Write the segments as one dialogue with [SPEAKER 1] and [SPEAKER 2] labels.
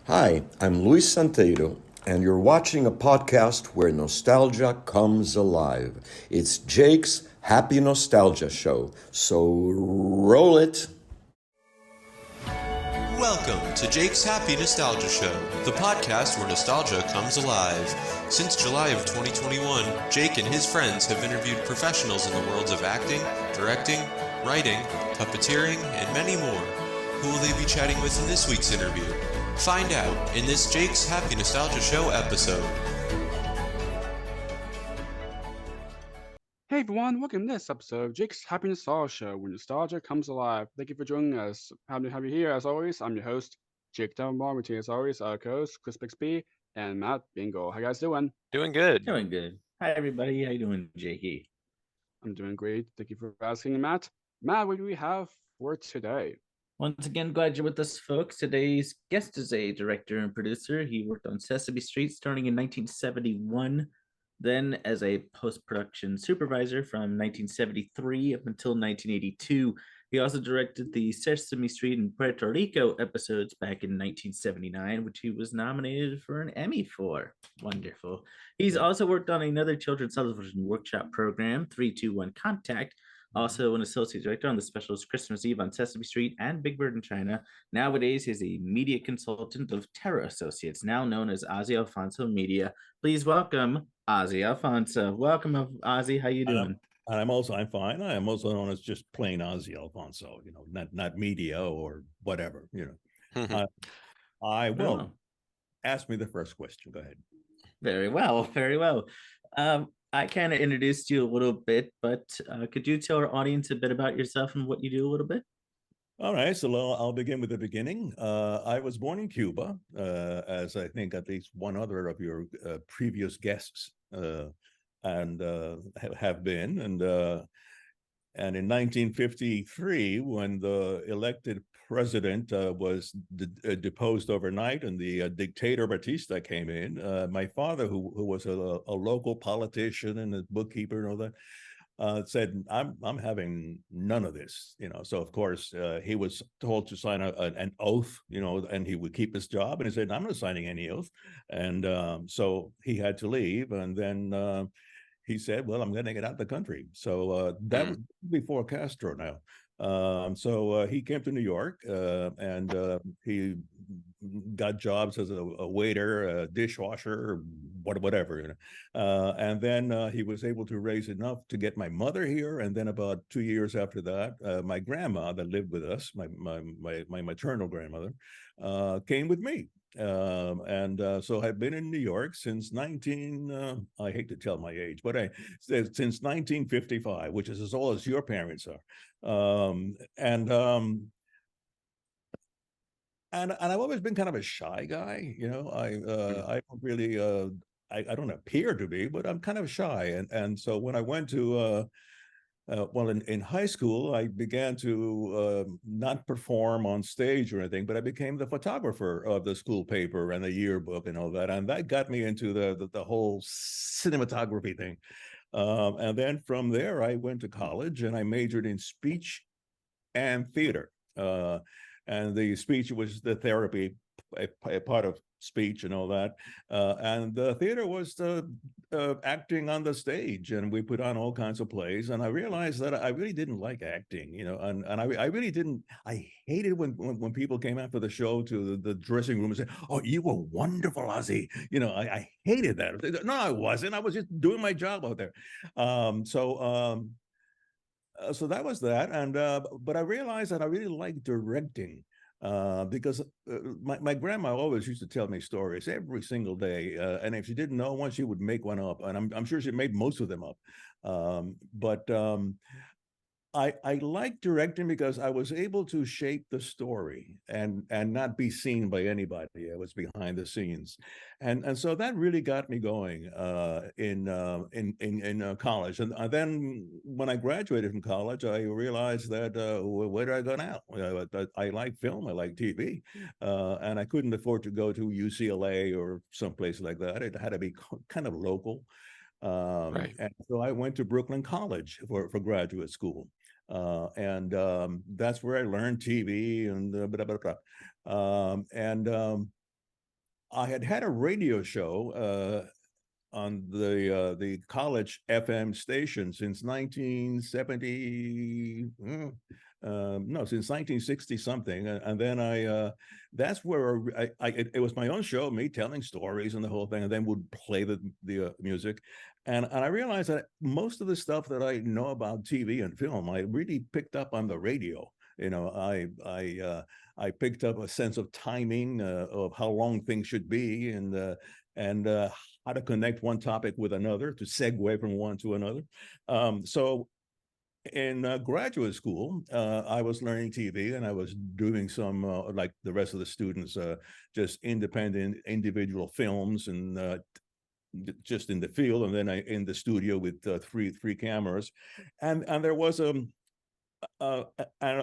[SPEAKER 1] Hi, I'm Luis Santeiro, and you're watching a podcast where nostalgia comes alive. It's Jake's Happy Nostalgia Show, so roll it.
[SPEAKER 2] Welcome to Jake's Happy Nostalgia Show, the podcast where nostalgia comes alive. Since July of 2021, Jake and his friends have interviewed professionals in the worlds of acting, directing, writing, puppeteering, and many more. Who will they be chatting with in this week's interview? Find out in this Jake's Happy Nostalgia Show episode.
[SPEAKER 3] Hey everyone, welcome to this episode of Jake's Happy Nostalgia Show, where nostalgia comes alive. Thank you for joining us. Happy to have you here as always. I'm your host, Jake Deffinbaugh, with you as always, our co-host, Chris Bixby, and Matt Bingel. How you guys doing?
[SPEAKER 2] Doing good.
[SPEAKER 4] Doing good. Hi, everybody. How you doing, Jakey?
[SPEAKER 3] I'm doing great. Thank you for asking, Matt. Matt, what do we have for today?
[SPEAKER 4] Once again, glad you're with us, folks. Today's guest is a director and producer. He worked on Sesame Street starting in 1971, then as a post-production supervisor from 1973 up until 1982. He also directed the Sesame Street and Puerto Rico episodes back in 1979, which he was nominated for an Emmy for. Wonderful. He's also worked on another children's television workshop program, 321 Contact, also an associate director on the specials Christmas Eve on Sesame Street and Big Bird in China. Nowadays, he's a media consultant of Terra Associates, now known as Ozzie Alfonso Media. Please welcome Ozzie Alfonso. Welcome, Ozzie. How you doing?
[SPEAKER 5] I'm fine. I am also known as just plain Ozzie Alfonso, not media or whatever, I will. Ask me the first question. Go ahead.
[SPEAKER 4] Very well, very well. I kind of introduced you a little bit, but could you tell our audience a bit about yourself and what you do a little bit?
[SPEAKER 5] All right, so I'll begin with the beginning. I was born in Cuba, as I think at least one other of your previous guests and have been. And in 1953, when the elected president was deposed overnight and the dictator Batista came in, my father, who was a local politician and a bookkeeper and all that, said, I'm having none of this, So of course he was told to sign an oath, and he would keep his job. And he said, I'm not signing any oath. And so he had to leave. And then he said, well, I'm going to get out of the country. So that was before Castro now. So he came to New York and he got jobs as a waiter, a dishwasher, whatever. And then he was able to raise enough to get my mother here. And then about 2 years after that, my grandma that lived with us, my maternal grandmother, came with me. So I've been in New York since I hate to tell my age, but since 1955, which is as old as your parents are. And I've always been kind of a shy guy, I don't really, I don't appear to be, but I'm kind of shy. And so when I went to, in high school, I began to not perform on stage or anything, but I became the photographer of the school paper and the yearbook and all that. And that got me into the whole cinematography thing. And then from there, I went to college and I majored in speech and theater. And the speech was the therapy, a part of speech and all that. And the theater was the acting on the stage, and we put on all kinds of plays. And I realized that I really didn't like acting, and I really didn't. I hated when people came after the show to the dressing room and said, "Oh, you were wonderful, Ozzie." I hated that. No, I wasn't. I was just doing my job out there. So that was that, and but I realized that I really liked directing because my grandma always used to tell me stories every single day, and if she didn't know one, she would make one up, and I'm sure she made most of them up. But I like directing because I was able to shape the story and not be seen by anybody. I was behind the scenes, and so that really got me going in college. And then when I graduated from college, I realized that where do I go now? I like film, I like TV, and I couldn't afford to go to UCLA or someplace like that. It had to be kind of local.
[SPEAKER 2] Right.
[SPEAKER 5] And so I went to Brooklyn College for graduate school. And that's where I learned TV and blah, blah, blah. I had had a radio show on the college FM station since 1970. No, since 1960 something, and then that's where it was my own show, me telling stories and the whole thing, and then would play the music, and I realized that most of the stuff that I know about TV and film, I really picked up on the radio. You know, I picked up a sense of timing, of how long things should be, and how to connect one topic with another, to segue from one to another. So in graduate school, I was learning TV, and I was doing some, like the rest of the students, just independent individual films, and just in the field, and then in the studio with three cameras, and there was an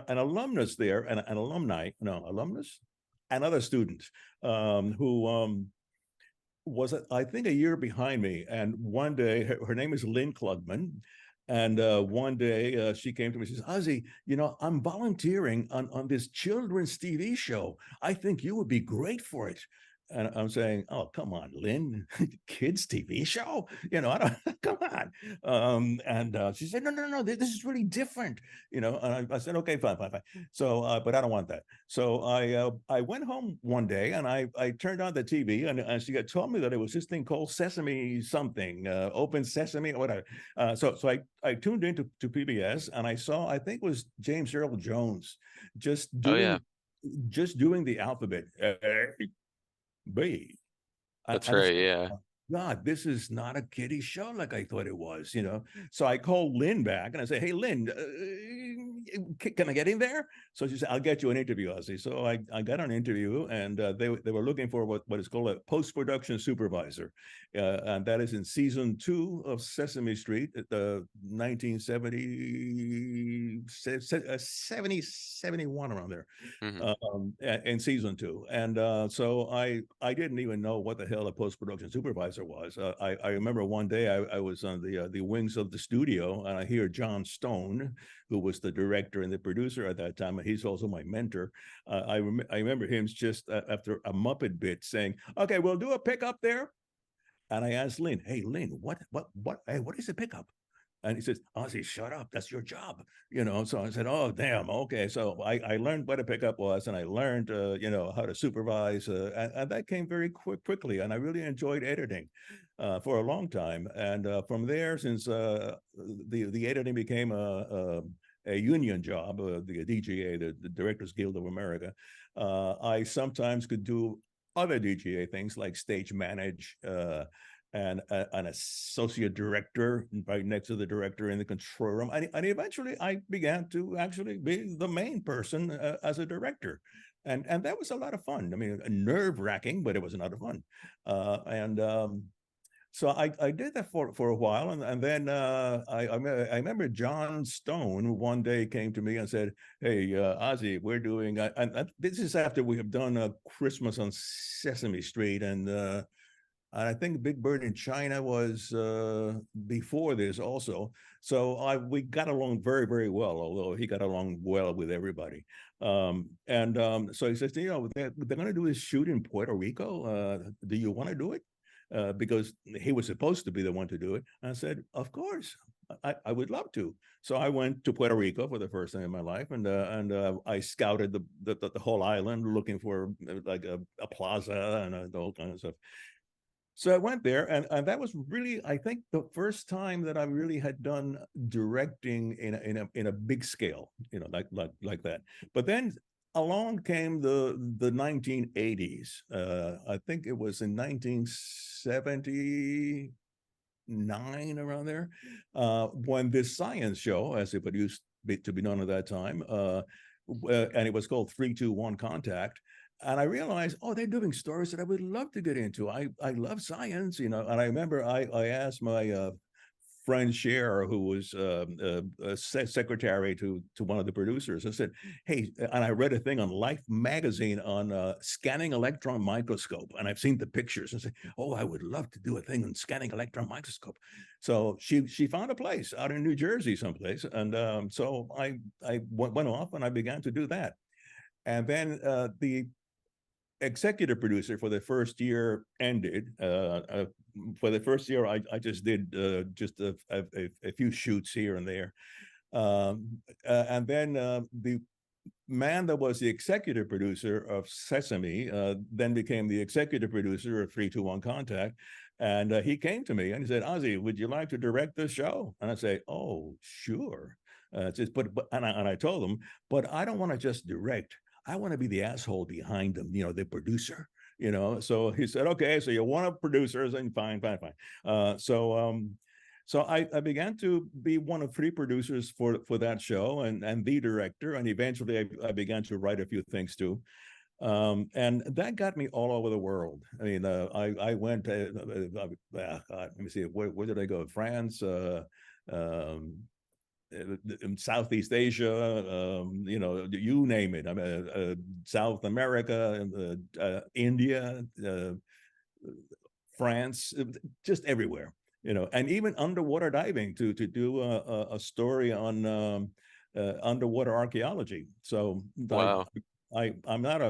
[SPEAKER 5] alumnus there, and an alumni, no, alumnus, another student, who was, I think, a year behind me. And one day, her name is Lynn Klugman. And one day she came to me, she says, Ozzie, you know, I'm volunteering on this children's TV show. I think you would be great for it. And I'm saying, oh, come on, Lynn, kids TV show? You know, I don't, come on. And she said, no, this is really different. You know, and I said, okay, fine. So, but I don't want that. So I went home one day, and I turned on the TV, and she had told me that it was this thing called Sesame something, Open Sesame, or whatever. So I tuned into PBS, and I saw, I think it was James Earl Jones, just doing the alphabet. B.
[SPEAKER 6] That's
[SPEAKER 5] I
[SPEAKER 6] right.
[SPEAKER 5] said,
[SPEAKER 6] Yeah.
[SPEAKER 5] "Oh, God, this is not a kiddie show like I thought it was, you know." So I called Lynn back, and I said, "Hey, Lynn, can I get in there?" So she said, "I'll get you an interview, Ozzie." So I got an interview, and they were looking for what is called a post-production supervisor, and that is in season 2 of Sesame Street, the 1970, 70, 71, around there, in season 2. And so I didn't even know what the hell a post-production supervisor was. I remember one day I was on the wings of the studio, and I hear John Stone, who was the director and the producer at that time, and he's also my mentor. I remember him just after a Muppet bit saying, "Okay, we'll do a pickup there." And I asked Lynn, "Hey, Lynn, what is a pickup?" And he says, "Ozzie, shut up. That's your job." You know, so I said, "Oh, damn. Okay." So I learned what a pickup was, and I learned, you know, how to supervise. And that came very quickly. And I really enjoyed editing for a long time. And from there, since the editing became a union job, the DGA, the Directors Guild of America, I sometimes could do other DGA things like stage manage, and an associate director right next to the director in the control room. And eventually I began to actually be the main person as a director. And that was a lot of fun. I mean, nerve-wracking, but it was a lot of fun. So I did that for a while, and then I remember John Stone one day came to me and said, "Hey, Ozzie, we're doing," and this is after we have done Christmas on Sesame Street, and I think Big Bird in China was before this also. So we got along very, very well, although he got along well with everybody. So he says, you know, they're going to do this shoot in Puerto Rico. Do you want to do it? Because he was supposed to be the one to do it. And I said, of course, I would love to. So I went to Puerto Rico for the first time in my life, and I scouted the whole island looking for like a plaza and the whole kind of stuff. So I went there, and that was really, I think, the first time that I really had done directing in a big scale, you know, like that. But then along came the 1980s. I think it was in 1979, around there, when this science show, as it used to be known at that time, and it was called 3-2-1 Contact. And I realized, oh, they're doing stories that I would love to get into. I love science, you know. And I remember I asked my friend Cher, who was a secretary to one of the producers. I said, "Hey," and I read a thing on Life magazine on scanning electron microscope, and I've seen the pictures. And I said, "Oh, I would love to do a thing on scanning electron microscope." So she found a place out in New Jersey, someplace, and so I went off and I began to do that. And then executive producer for the first year ended. For the first year, I just did just a few shoots here and there. And then the man that was the executive producer of Sesame then became the executive producer of 3-2-1 Contact. And he came to me and he said, Ozzie, would you like to direct this show? And I say, oh, sure. And I told him, but I don't want to just direct. I want to be the asshole behind them, the producer, So he said, okay, so you're one of producers, and fine. So I began to be one of 3 producers for that show and the director, and eventually I began to write a few things too. And that got me all over the world. I mean, I went, let me see, where did I go? France, in Southeast Asia, you name it. I mean, South America, India, France, just everywhere. And even underwater diving to do a story on underwater archaeology. So
[SPEAKER 2] Wow.
[SPEAKER 5] I'm not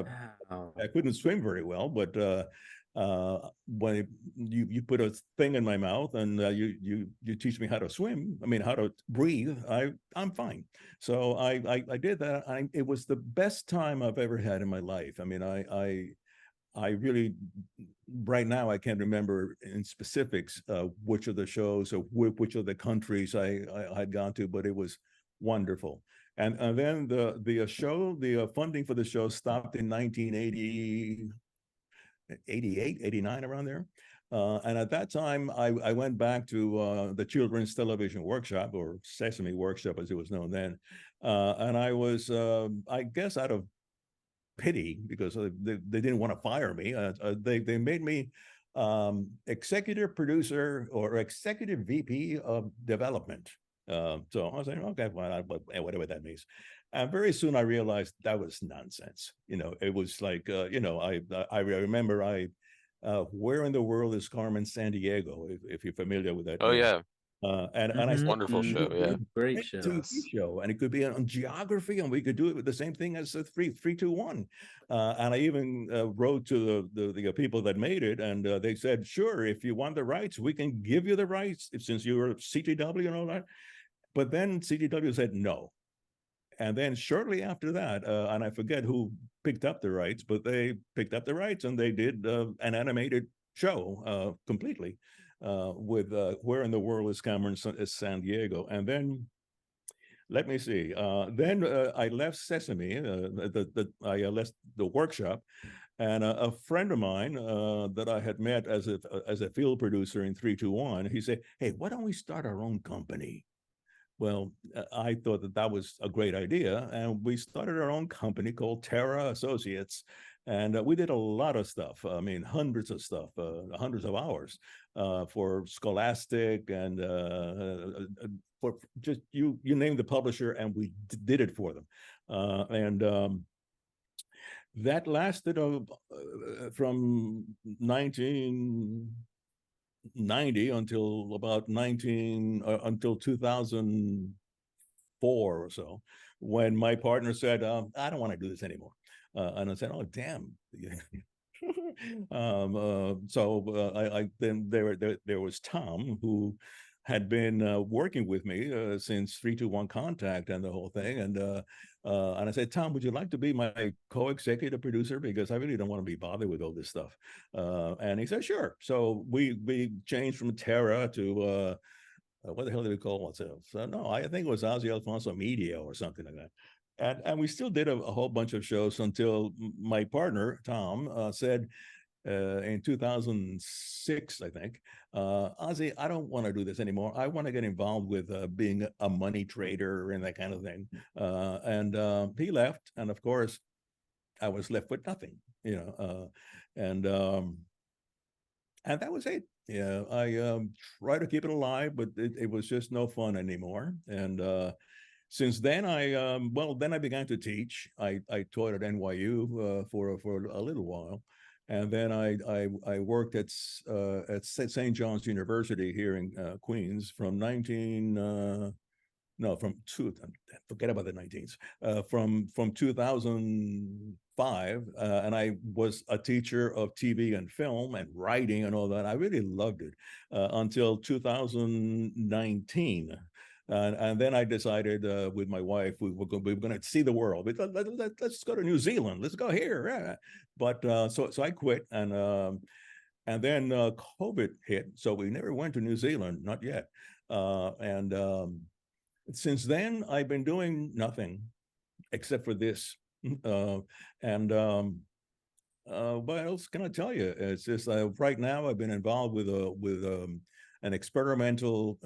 [SPEAKER 5] I couldn't swim very well, but when you put a thing in my mouth and you teach me how to swim, I mean how to breathe, I'm fine. So I did that. It was the best time I've ever had in my life. I mean, I really, right now, I can't remember in specifics which of the shows or which of the countries I had gone to, but it was wonderful. And then the funding for the show stopped in 1980, 88, 89, around there. And at that time, I went back to the Children's Television Workshop, or Sesame Workshop as it was known then. And I was, I guess out of pity, because they didn't want to fire me. They made me executive producer or executive VP of development. So I was like, okay, well, whatever that means. And very soon I realized that was nonsense. It was like, I remember Where in the World is Carmen Sandiego, if you're familiar with that.
[SPEAKER 2] Oh yeah.
[SPEAKER 5] And I said,
[SPEAKER 2] Wonderful show, yeah.
[SPEAKER 4] Great show.
[SPEAKER 5] TV show, and it could be on geography, and we could do it with the same thing as the 3-2-1. And I even wrote to the people that made it, and they said, sure, if you want the rights, we can give you the rights, since you're CTW and all that. But then CTW said no. And then shortly after that, and I forget who picked up the rights, but they picked up the rights and they did an animated show completely. With Where in the World is Carmen Sandiego. And then, let me see, then I left Sesame, I left the workshop, and a friend of mine that I had met as a field producer in 3-2-1, he said, hey, why don't we start our own company? Well, I thought that was a great idea, and we started our own company called Terra Associates. And we did a lot of stuff. I mean, hundreds of stuff, hundreds of hours for Scholastic and for just you name the publisher, and we did it for them. That lasted from 1990 until about until 2004 or so, when my partner said, I don't want to do this anymore. And I said, oh, damn. Then there was Tom, who had been working with me since 3-2-1 Contact and the whole thing. And I said, Tom, would you like to be my co-executive producer? Because I really don't want to be bothered with all this stuff. And he said, sure. So we changed from Terra to, what the hell did we call ourselves? No, I think it was Ozzie Alfonso Media or something like that. And we still did a whole bunch of shows until my partner, Tom, said in 2006, I think, Ozzie, I don't want to do this anymore. I want to get involved with being a money trader and that kind of thing. And he left. And of course, I was left with nothing, and that was it. Yeah, I tried to keep it alive, but it was just no fun anymore. And since then, I began to teach. I taught at NYU for a little while, and then I worked at St. John's University here in Queens from forget about the 19s, from 2005 5, and I was a teacher of TV and film and writing and all that. I really loved it until 2019. And then I decided with my wife, we were going to see the world. Let's go to New Zealand. Let's go here. But so I quit, and then COVID hit. So we never went to New Zealand, not yet. Since then, I've been doing nothing except for this. What else can I tell you? It's just right now I've been involved with an experimental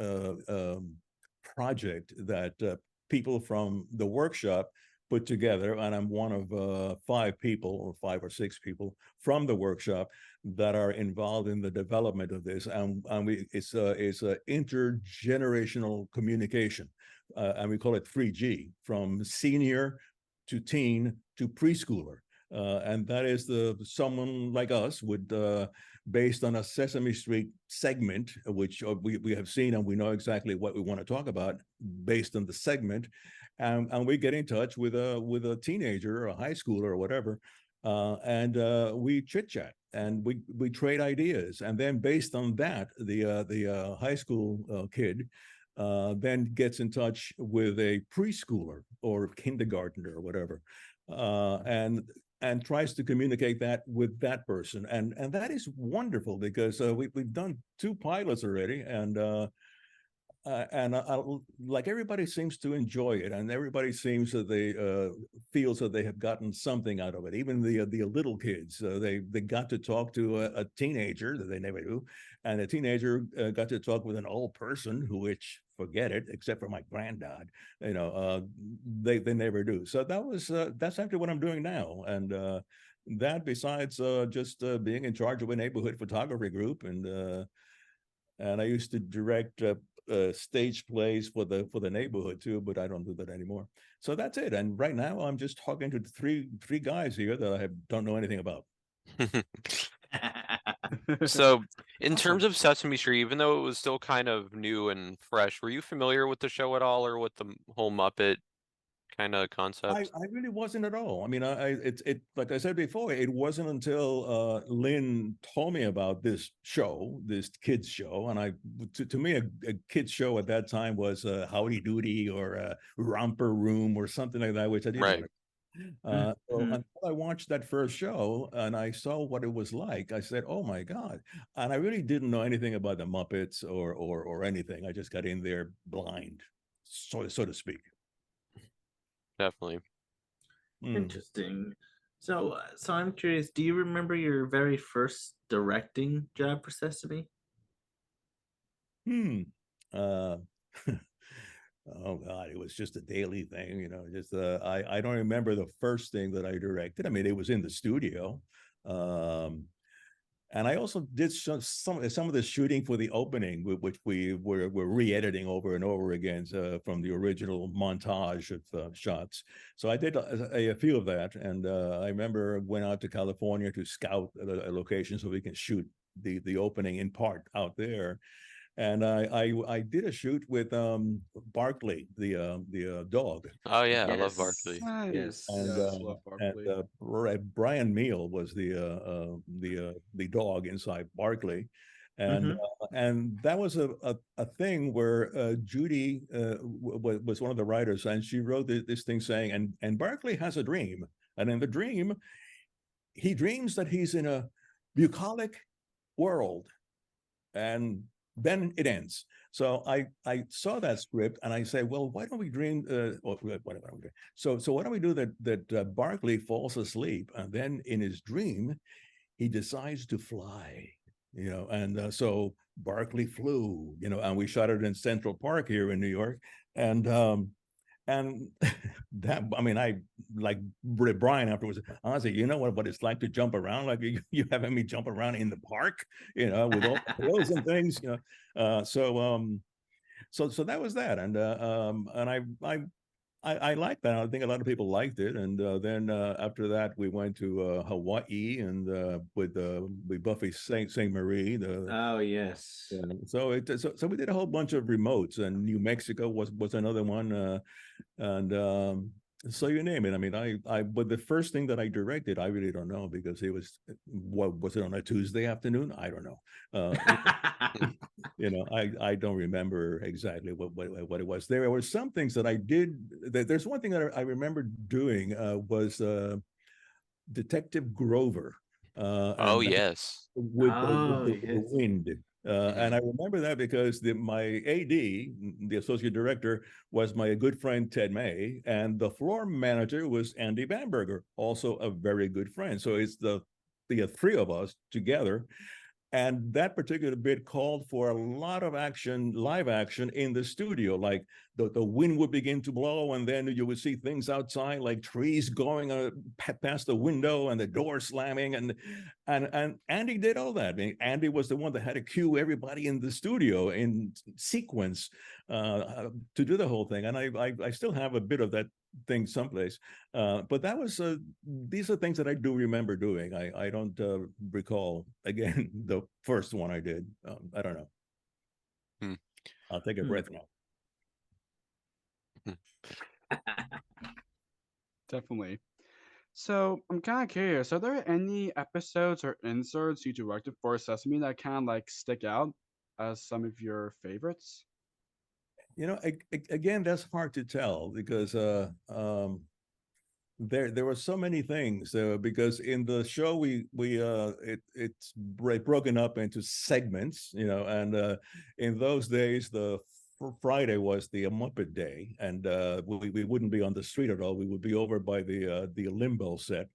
[SPEAKER 5] project that people from the workshop put together, and I'm one of 5 people, or 5 or 6 people from the workshop that are involved in the development of this, and it's a intergenerational communication, and we call it 3G, from senior to teen to preschooler. And that is someone like us would, based on a Sesame Street segment, which we have seen and we know exactly what we want to talk about based on the segment, and we get in touch with a teenager or a high schooler or whatever, and we chit chat and we trade ideas, and then based on that, the high school kid then gets in touch with a preschooler or kindergartner or whatever, and tries to communicate that with that person, and that is wonderful because we've done 2 pilots already, and like everybody seems to enjoy it, and everybody seems that they feels that they have gotten something out of it. Even the little kids, they got to talk to a teenager that they never do, and a teenager got to talk with an old person which, forget it, except for my granddad, they never do. So that's actually what I'm doing now, and that besides just being in charge of a neighborhood photography group, and I used to direct stage plays for the neighborhood too, but I don't do that anymore. So that's it. And right now I'm just talking to three guys here that I don't know anything about.
[SPEAKER 2] So, in terms of Sesame Street, even though it was still kind of new and fresh, were you familiar with the show at all, or with the whole Muppet kind of concept?
[SPEAKER 5] I really wasn't at all. I mean, it like I said before, it wasn't until Lynn told me about this show, this kids show, and to me, a kids show at that time was Howdy Doody or Romper Room or something like that, which I didn't.
[SPEAKER 2] Right.
[SPEAKER 5] So until I watched that first show and I saw what it was like, I said, "Oh my God!" And I really didn't know anything about the Muppets or anything. I just got in there blind, so to speak.
[SPEAKER 2] Definitely.
[SPEAKER 4] Interesting. So I'm curious, do you remember your very first directing job for Sesame?
[SPEAKER 5] Oh God, it was just a daily thing, just I don't remember the first thing that I directed. I mean, it was in the studio. And I also did some of the shooting for the opening, which we were re-editing over and over again from the original montage of shots. So I did a few of that, and I remember went out to California to scout a location so we can shoot the opening in part out there. And I did a shoot with Barkley, the dog.
[SPEAKER 2] Oh yeah, I love
[SPEAKER 4] Yes.
[SPEAKER 2] Barkley.
[SPEAKER 4] Yes.
[SPEAKER 5] And,
[SPEAKER 3] Yes, love Barkley.
[SPEAKER 5] Brian Meal was the dog inside Barkley, and and that was a thing where Judy was one of the writers, and she wrote this thing saying, and Barkley has a dream, and in the dream, he dreams that he's in a bucolic world, and then it ends. So I saw that script and I say, well, why don't we dream? So why don't we do that Barkley falls asleep, and then in his dream, he decides to fly, and so Barkley flew, and we shot it in Central Park here in New York, and that, I mean, I like Brian afterwards, Ozzie, you know what it's like to jump around, like you having me jump around in the park, with all the hills and things, so that was that, and I liked that. I think a lot of people liked it, and then after that we went to Hawaii and with Buffy Saint Marie.
[SPEAKER 4] Oh yes.
[SPEAKER 5] So we did a whole bunch of remotes, and New Mexico was another one, and So you name it. I mean, but the first thing that I directed, I really don't know because it was, what was it, on a Tuesday afternoon? I don't know. I don't remember exactly what it was. There were some things that I did. There's one thing that I remember doing was Detective Grover.
[SPEAKER 2] Oh,
[SPEAKER 5] And
[SPEAKER 2] yes.
[SPEAKER 5] with
[SPEAKER 4] Oh,
[SPEAKER 5] the
[SPEAKER 4] yes.
[SPEAKER 5] wind. And I remember that because my AD, the associate director, was my good friend Ted May, and the floor manager was Andy Bamberger, also a very good friend. So it's the three of us together. And that particular bit called for a lot of action, live action in the studio. Like the wind would begin to blow, and then you would see things outside, like trees going past the window and the door slamming. And Andy did all that. I mean, Andy was the one that had to cue everybody in the studio in sequence to do the whole thing. And I still have a bit of that thing someplace. But that was these are things that I do remember doing. I don't recall again the first one I did. I don't know.
[SPEAKER 2] Hmm.
[SPEAKER 5] I'll take a breath now.
[SPEAKER 3] Definitely. So I'm kind of curious. Are there any episodes or inserts you directed for Sesame that kind of like stick out as some of your favorites?
[SPEAKER 5] Again, that's hard to tell because there were so many things because in the show it's broken up into segments, and in those days the Friday was the Muppet Day, and we wouldn't be on the street at all. We would be over by the limbo set,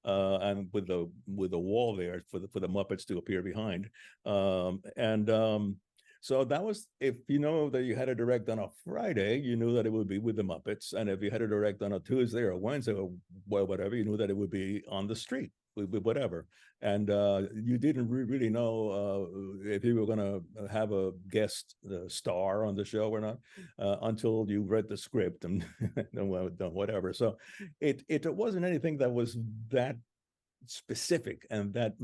[SPEAKER 5] and with the wall there for the Muppets to appear behind, and so that was, if you know that you had to direct on a Friday, you knew that it would be with the Muppets. And if you had to direct on a Tuesday or a Wednesday or whatever, you knew that it would be on the street with whatever. And you didn't really know if you were going to have a guest star on the show or not until you read the script and whatever. So it wasn't anything that was that specific and that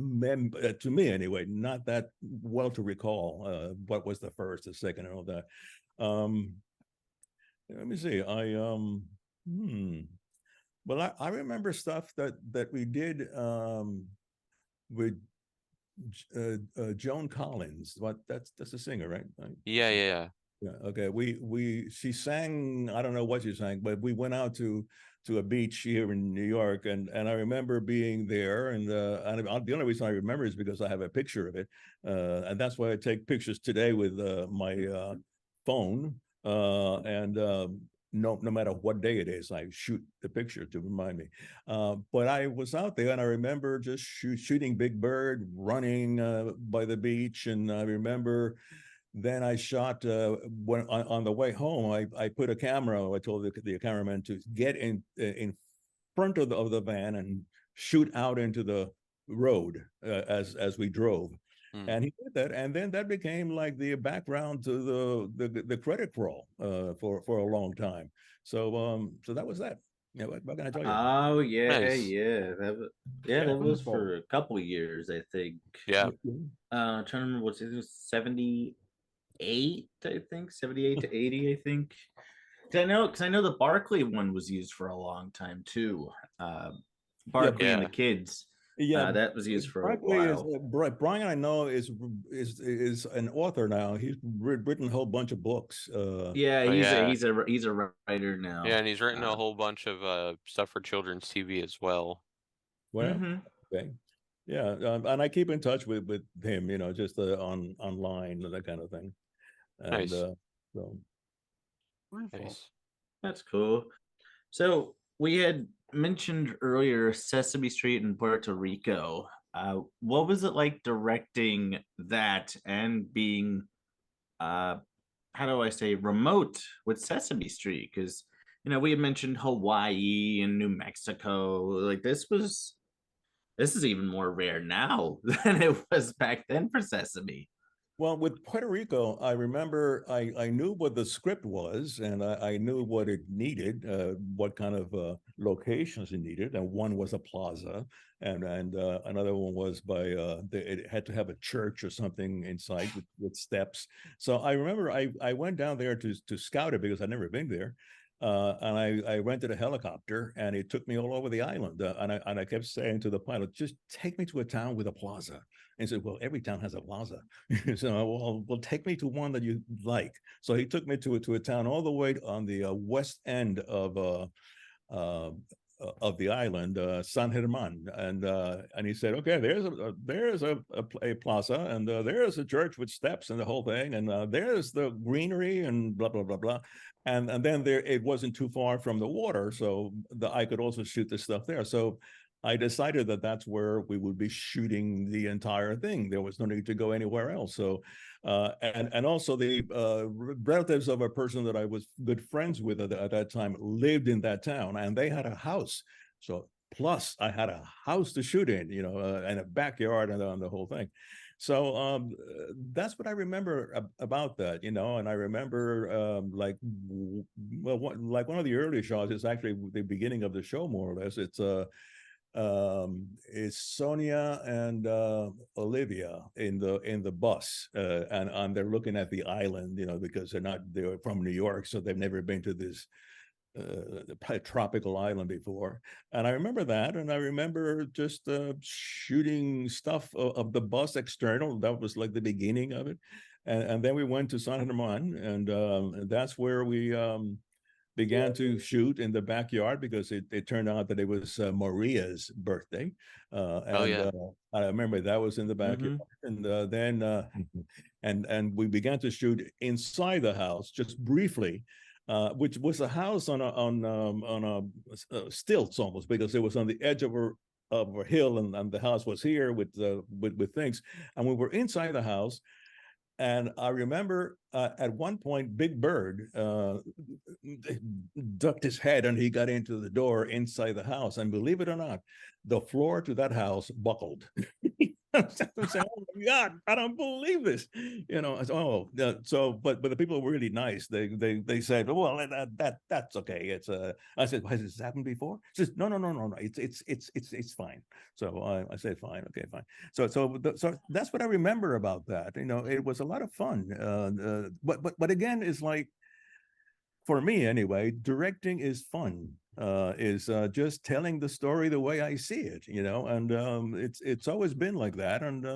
[SPEAKER 5] to me anyway, not that well to recall what was the first, the second, and all that. Let me see. Well, I remember stuff that we did with Joan Collins. What that's a singer, right?
[SPEAKER 2] Yeah.
[SPEAKER 5] Yeah. Okay. She sang. I don't know what she sang, but we went out to a beach here in New York, and I remember being there, and the only reason I remember is because I have a picture of it, and that's why I take pictures today with my phone, and no matter what day it is, I shoot the picture to remind me. But I was out there, and I remember just shooting Big Bird, running by the beach, and I remember. Then I shot when on the way home. I put a camera. I told the cameraman to get in front of the van and shoot out into the road as we drove. And he did that, and then that became like the background to the credit roll for a long time. So that was that. Yeah, what can I tell you?
[SPEAKER 4] Oh yeah,
[SPEAKER 2] Nice.
[SPEAKER 4] yeah. That was
[SPEAKER 3] Wonderful.
[SPEAKER 4] for a couple years, I think.
[SPEAKER 2] Yeah.
[SPEAKER 4] Trying to remember what it was, 78, I think, 78 to 80, I think. Because I know the Barkley one was used for a long time too. Barkley and the
[SPEAKER 2] Yeah.
[SPEAKER 4] Kids.
[SPEAKER 5] Yeah,
[SPEAKER 4] That was used for a
[SPEAKER 5] Barkley is
[SPEAKER 4] while.
[SPEAKER 5] Brian. I know is an author now. He's written a whole bunch of books.
[SPEAKER 4] Yeah,
[SPEAKER 2] Oh, yeah.
[SPEAKER 4] he's a writer now.
[SPEAKER 2] Yeah, and he's written a whole bunch of stuff for children's TV as well.
[SPEAKER 5] Well,
[SPEAKER 4] Mhm.
[SPEAKER 5] okay, yeah, and I keep in touch with him. Just online and that kind of thing. And
[SPEAKER 2] Nice.
[SPEAKER 5] so
[SPEAKER 3] Wonderful.
[SPEAKER 2] Nice.
[SPEAKER 4] That's cool. So we had mentioned earlier Sesame Street in Puerto Rico. What was it like directing that and being, how do I say, remote with Sesame Street? Because we had mentioned Hawaii and New Mexico. Like this is even more rare now than it was back then for Sesame.
[SPEAKER 5] Well, with Puerto Rico, I remember I knew what the script was, and I knew what it needed, what kind of locations it needed. And one was a plaza, and another one was it had to have a church or something inside with steps. So I remember I went down there to scout it because I'd never been there, and I rented a helicopter, and it took me all over the island. And I kept saying to the pilot, just take me to a town with a plaza. And he said, well, every town has a plaza. So, well, take me to one that you like. So he took me to a town all the way on the west end of the island, San German, and he said, okay, there's a plaza, and there's a church with steps and the whole thing, and there's the greenery and blah blah blah blah, and then there it wasn't too far from the water, so I could also shoot the stuff there. So I decided that that's where we would be shooting the entire thing. There was no need to go anywhere else. So, and also the relatives of a person that I was good friends with at that time lived in that town, and they had a house. So plus I had a house to shoot in, and a backyard and the whole thing. So that's what I remember about that, and I remember like one of the early shots is actually the beginning of the show, more or less. It's Sonia and Olivia in the bus, and they're looking at the island, because they're from New York, so they've never been to this tropical island before. And I remember that, and I remember just shooting stuff of the bus external. That was like the beginning of it, and then we went to San German, and that's where we began to shoot in the backyard, because it turned out that it was Maria's birthday. I remember that was in the backyard. And then and we began to shoot inside the house just briefly, which was a house on a stilts almost, because it was on the edge of a hill, and the house was here with things, and we were inside the house. And I remember at one point, Big Bird ducked his head, and he got into the door inside the house. And believe it or not, the floor to that house buckled. I'm saying, oh my God, I don't believe this. So, but the people were really nice. They said, well, that's okay. It's I said, has this happened before? He says, no. It's fine. So I said, fine, okay, fine. So that's what I remember about that. It was a lot of fun. But again, it's like, for me anyway, directing is fun. Is just telling the story the way I see it, and it's always been like that, and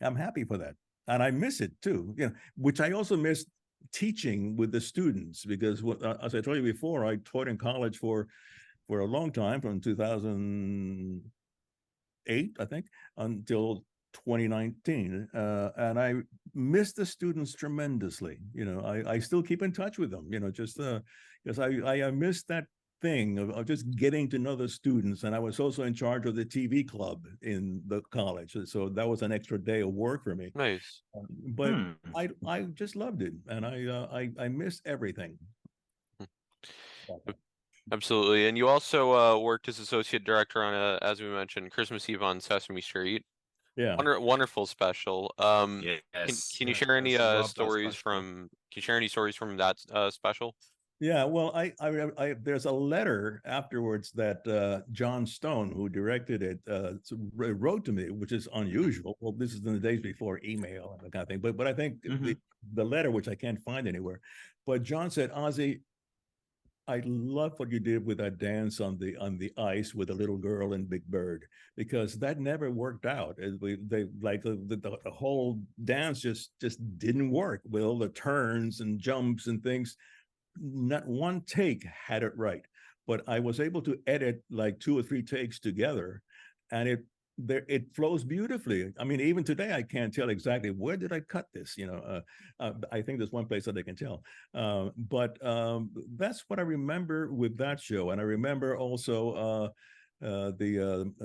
[SPEAKER 5] I'm happy for that, and I miss it too, which I also miss teaching with the students, because as I told you before, I taught in college for a long time, from 2008, I think, until 2019, and I miss the students tremendously. I still keep in touch with them, just because I miss that thing of just getting to know the students. And I was also in charge of the TV club in the college, so that was an extra day of work for me.
[SPEAKER 2] Nice.
[SPEAKER 5] But I just loved it, and I miss everything.
[SPEAKER 2] Absolutely. And you also worked as associate director on as we mentioned, Christmas Eve on Sesame Street.
[SPEAKER 5] Yeah.
[SPEAKER 2] Wonderful special.
[SPEAKER 4] Yes.
[SPEAKER 2] Can you share any stories from that special?
[SPEAKER 5] Yeah, well, I there's a letter afterwards that John Stone, who directed it, wrote to me, which is unusual. Well, this is in the days before email and that kind of thing. But I think the letter, which I can't find anywhere, but John said, Ozzie, I love what you did with that dance on the ice with the little girl and Big Bird, because that never worked out. The whole dance just didn't work with all the turns and jumps and things. Not one take had it right, but I was able to edit like 2 or 3 takes together, and it flows beautifully. I mean, even today I can't tell exactly where did I cut this. I think there's one place that I can tell, but that's what I remember with that show. And I remember also the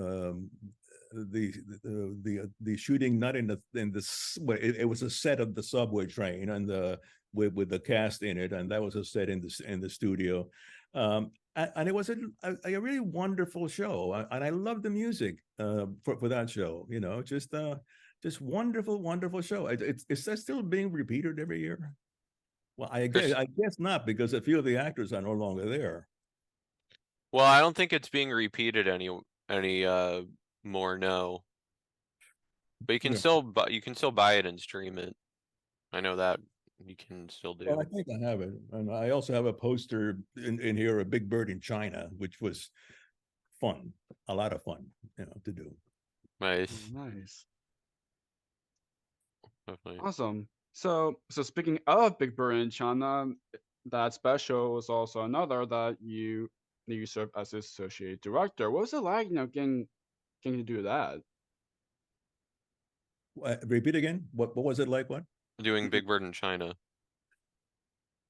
[SPEAKER 5] shooting not in it was a set of the subway train, and with the cast in it, and that was a set in the studio, and it was a really wonderful show, and I love the music for that show. Just wonderful show. Is that still being repeated every year? Well, I guess not, because a few of the actors are no longer there.
[SPEAKER 2] Well, I don't think it's being repeated any more, no. But you can still buy it and stream it. I know that you can still
[SPEAKER 5] Well, I
[SPEAKER 2] do.
[SPEAKER 5] think I have it, and I also have a poster in here, a Big Bird in China, which was fun, a lot of fun, to do.
[SPEAKER 2] Nice.
[SPEAKER 3] Nice.
[SPEAKER 2] Definitely.
[SPEAKER 3] Awesome. So speaking of Big Bird in China, that special was also another that you serve as associate director. What was it like, getting to do that?
[SPEAKER 5] Repeat again. What was it like? What?
[SPEAKER 2] Doing Big Bird in China.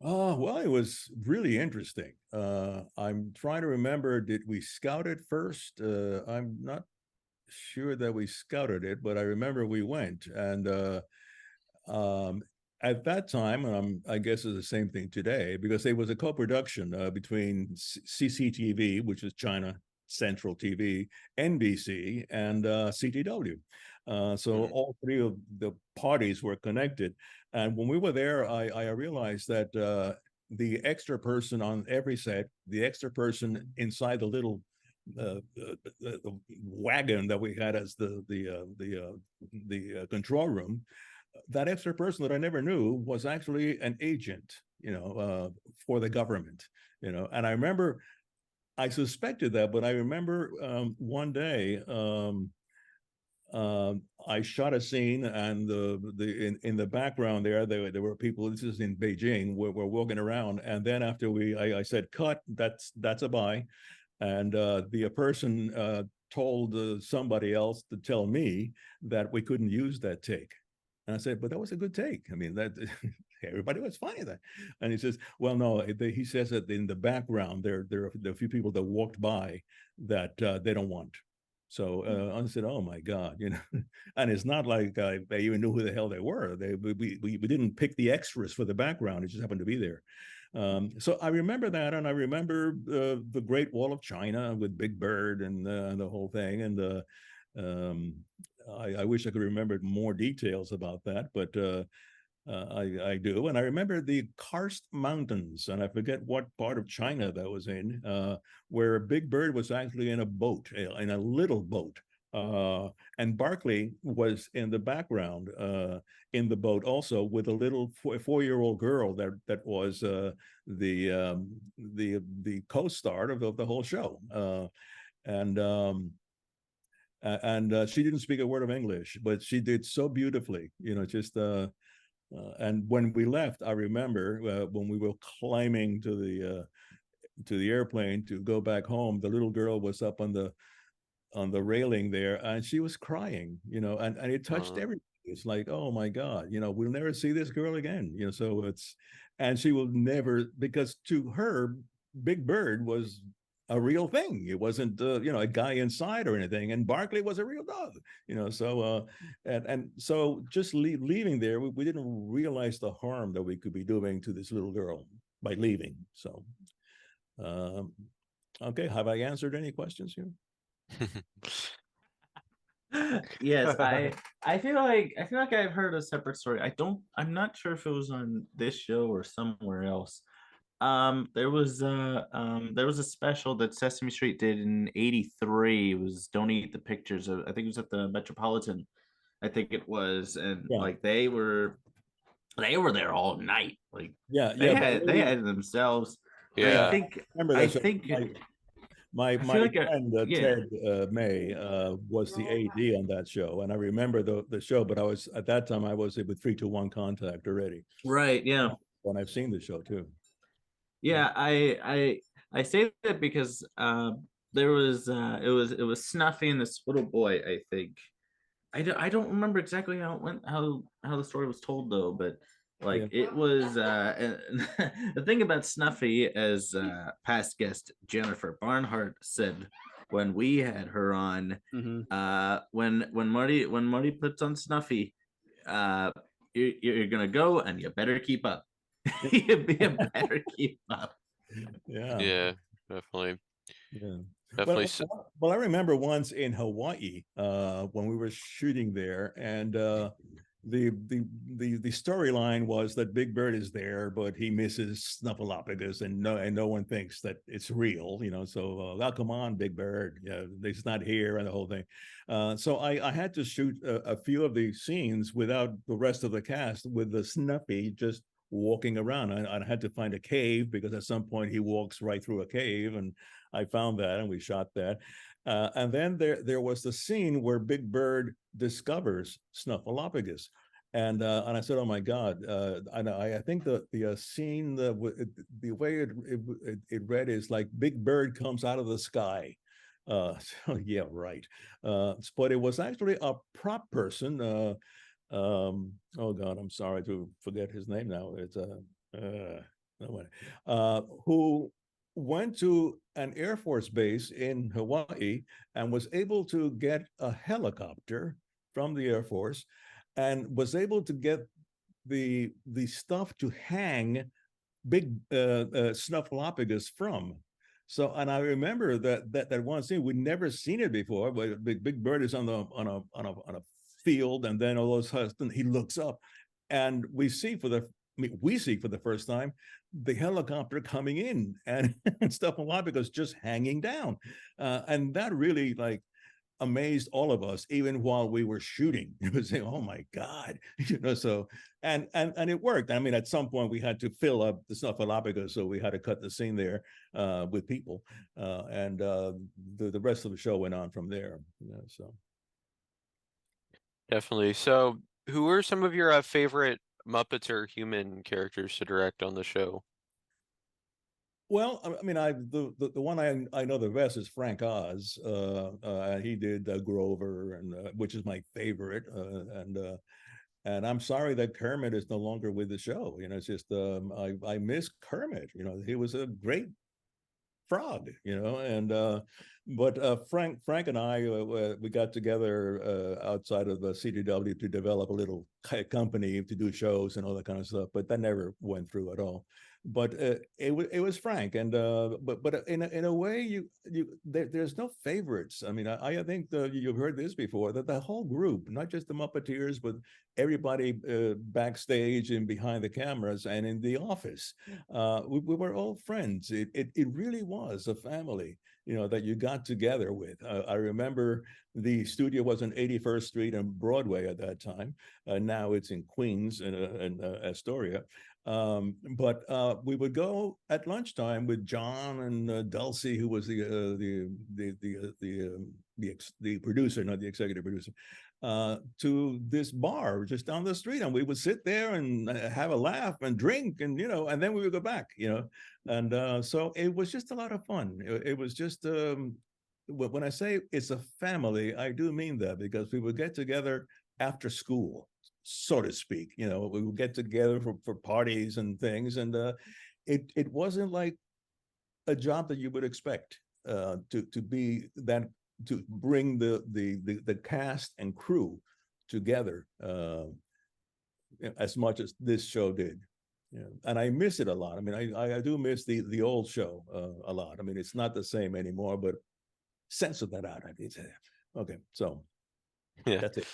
[SPEAKER 5] Oh, well, it was really interesting. I'm trying to remember, did we scout it first? I'm not sure that we scouted it, but I remember we went. And um, at that time, I guess it's the same thing today, because it was a co-production between CCTV, which is China Central TV, NBC, and CTW. So all three of the parties were connected. And when we were there, I realized that the extra person on every set, the extra person inside the little the wagon that we had as the control room, that extra person that I never knew was actually an agent, for the government, And I remember, I suspected that, but I remember one day. I shot a scene, and in the background there were people. This is in Beijing. We're walking around, and then after I said cut. That's a bye, and the person told somebody else to tell me that we couldn't use that take, and I said, but that was a good take. I mean that. Everybody was fine with that, and he says, "Well, no." He says that in the background there are a few people that walked by that they don't want. So I said, "Oh my God," and it's not like I even knew who the hell they were. We didn't pick the extras for the background; it just happened to be there. So I remember that, and I remember the Great Wall of China with Big Bird and the whole thing. And I wish I could remember more details about that, but I do. And I remember the Karst Mountains, and I forget what part of China that was in, where Big Bird was actually in a boat, in a little boat. And Barkley was in the background in the boat also, with a little four-year-old girl that was the co-star of the whole show. And she didn't speak a word of English, but she did so beautifully, just and when we left, I remember when we were climbing to the airplane to go back home, the little girl was up on the railing there, and she was crying, and it touched everybody. It's like, oh my God, we'll never see this girl again, so and she will never, because to her, Big Bird was a real thing. It wasn't, a guy inside or anything. And Barkley was a real dog, so, and so just leaving there, we didn't realize the harm that we could be doing to this little girl by leaving. So, okay. Have I answered any questions here?
[SPEAKER 4] Yes, I feel like I've heard a separate story. I'm not sure if it was on this show or somewhere else. There was a special that Sesame Street did in '83. It was Don't Eat the Pictures. I think it was at the Metropolitan. I think it was, and
[SPEAKER 5] Yeah.
[SPEAKER 4] like they were there all night. Like
[SPEAKER 5] Yeah,
[SPEAKER 4] they had themselves.
[SPEAKER 2] Yeah.
[SPEAKER 5] I think my friend Ted May was the AD on that show, and I remember the show, but at that time I was with 3-2-1 Contact already.
[SPEAKER 4] Right. Yeah.
[SPEAKER 5] And I've seen the show too.
[SPEAKER 4] Yeah, I say that because there was it was Snuffy and this little boy. I think I don't remember exactly how it went, how the story was told though, but like it was the thing about Snuffy, as past guest Jennifer Barnhart said when we had her on, when Marty puts on Snuffy, you're gonna go and you better keep up. You better keep up.
[SPEAKER 2] Yeah, definitely.
[SPEAKER 5] Yeah.
[SPEAKER 2] Definitely.
[SPEAKER 5] Well, I remember once in Hawaii when we were shooting there, and the storyline was that Big Bird is there, but he misses Snuffleupagus, and no one thinks that it's real, So, oh, come on, Big Bird, he's not here, and the whole thing. So I had to shoot a few of the scenes without the rest of the cast, with the Snuffy just walking around. I had to find a cave because at some point he walks right through a cave, and I found that and we shot that. And then there was the scene where Big Bird discovers Snuffleupagus. And I said, "Oh my God!" I think the scene, the way it read is like Big Bird comes out of the sky. So yeah, right. But it was actually a prop person. Oh God, I'm sorry to forget his name now. It's who went to an Air Force base in Hawaii and was able to get a helicopter from the Air Force and was able to get the stuff to hang big Snuffleupagus from. So, and I remember that one scene, we'd never seen it before, but Big Bird is on a field, and then all of a sudden he looks up, and we see for the first time the helicopter coming in, and Snuffleupagus just hanging down, and that really like amazed all of us, even while we were shooting. It was saying, "Oh my God," So and it worked. I mean, at some point we had to fill up the Snuffleupagus, so we had to cut the scene there with people, and the rest of the show went on from there. So
[SPEAKER 2] Definitely. So, who are some of your favorite Muppets or human characters to direct on the show?
[SPEAKER 5] well, I mean, the one I know the best is Frank Oz. He did Grover, and which is my favorite, and I'm sorry that Kermit is no longer with the show. It's just I miss Kermit. He was a great frog. And but Frank and I we got together outside of the CDW to develop a little company to do shows and all that kind of stuff. But that never went through at all. But it was Frank, and but in a way there's no favorites. I mean, I think you've heard this before, that the whole group, not just the Muppeteers, but everybody backstage and behind the cameras and in the office, we were all friends. It really was a family, that you got together with. I remember the studio was on 81st Street and Broadway at that time. Now it's in Queens and Astoria. But we would go at lunchtime with John and Dulcie, who was the producer, not the executive producer, to this bar just down the street, and we would sit there and have a laugh and drink, and and then we would go back, and so it was just a lot of fun. It was just when I say it's a family, I do mean that, because we would get together after school, so to speak. We would get together for parties and things, and it wasn't like a job that you would expect to be that, to bring the cast and crew together as much as this show did. And I miss it a lot. I mean, I do miss the old show a lot. I mean, it's not the same anymore, but censor that out. Okay, so
[SPEAKER 2] Yeah.
[SPEAKER 5] that's it.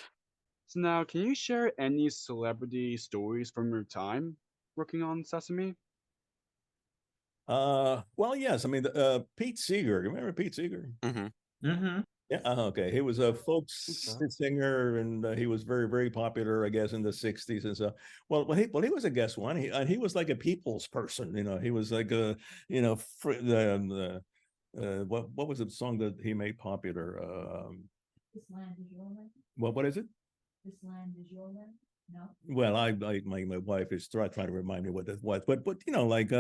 [SPEAKER 3] So now, can you share any celebrity stories from your time working on Sesame?
[SPEAKER 5] Well, yes. I mean, Pete Seeger. You remember Pete Seeger?
[SPEAKER 2] Mm-hmm.
[SPEAKER 4] Mm-hmm.
[SPEAKER 5] Yeah. Okay. He was a folk singer, and he was very, very popular, I guess, in the '60s and so. Well, he was a guest one. He was like a people's person. He was like a, what was the song that he made popular?
[SPEAKER 6] This land is your land.
[SPEAKER 5] What is it?
[SPEAKER 6] This land is your land. No.
[SPEAKER 5] Well, my wife is trying to remind me what that was, but like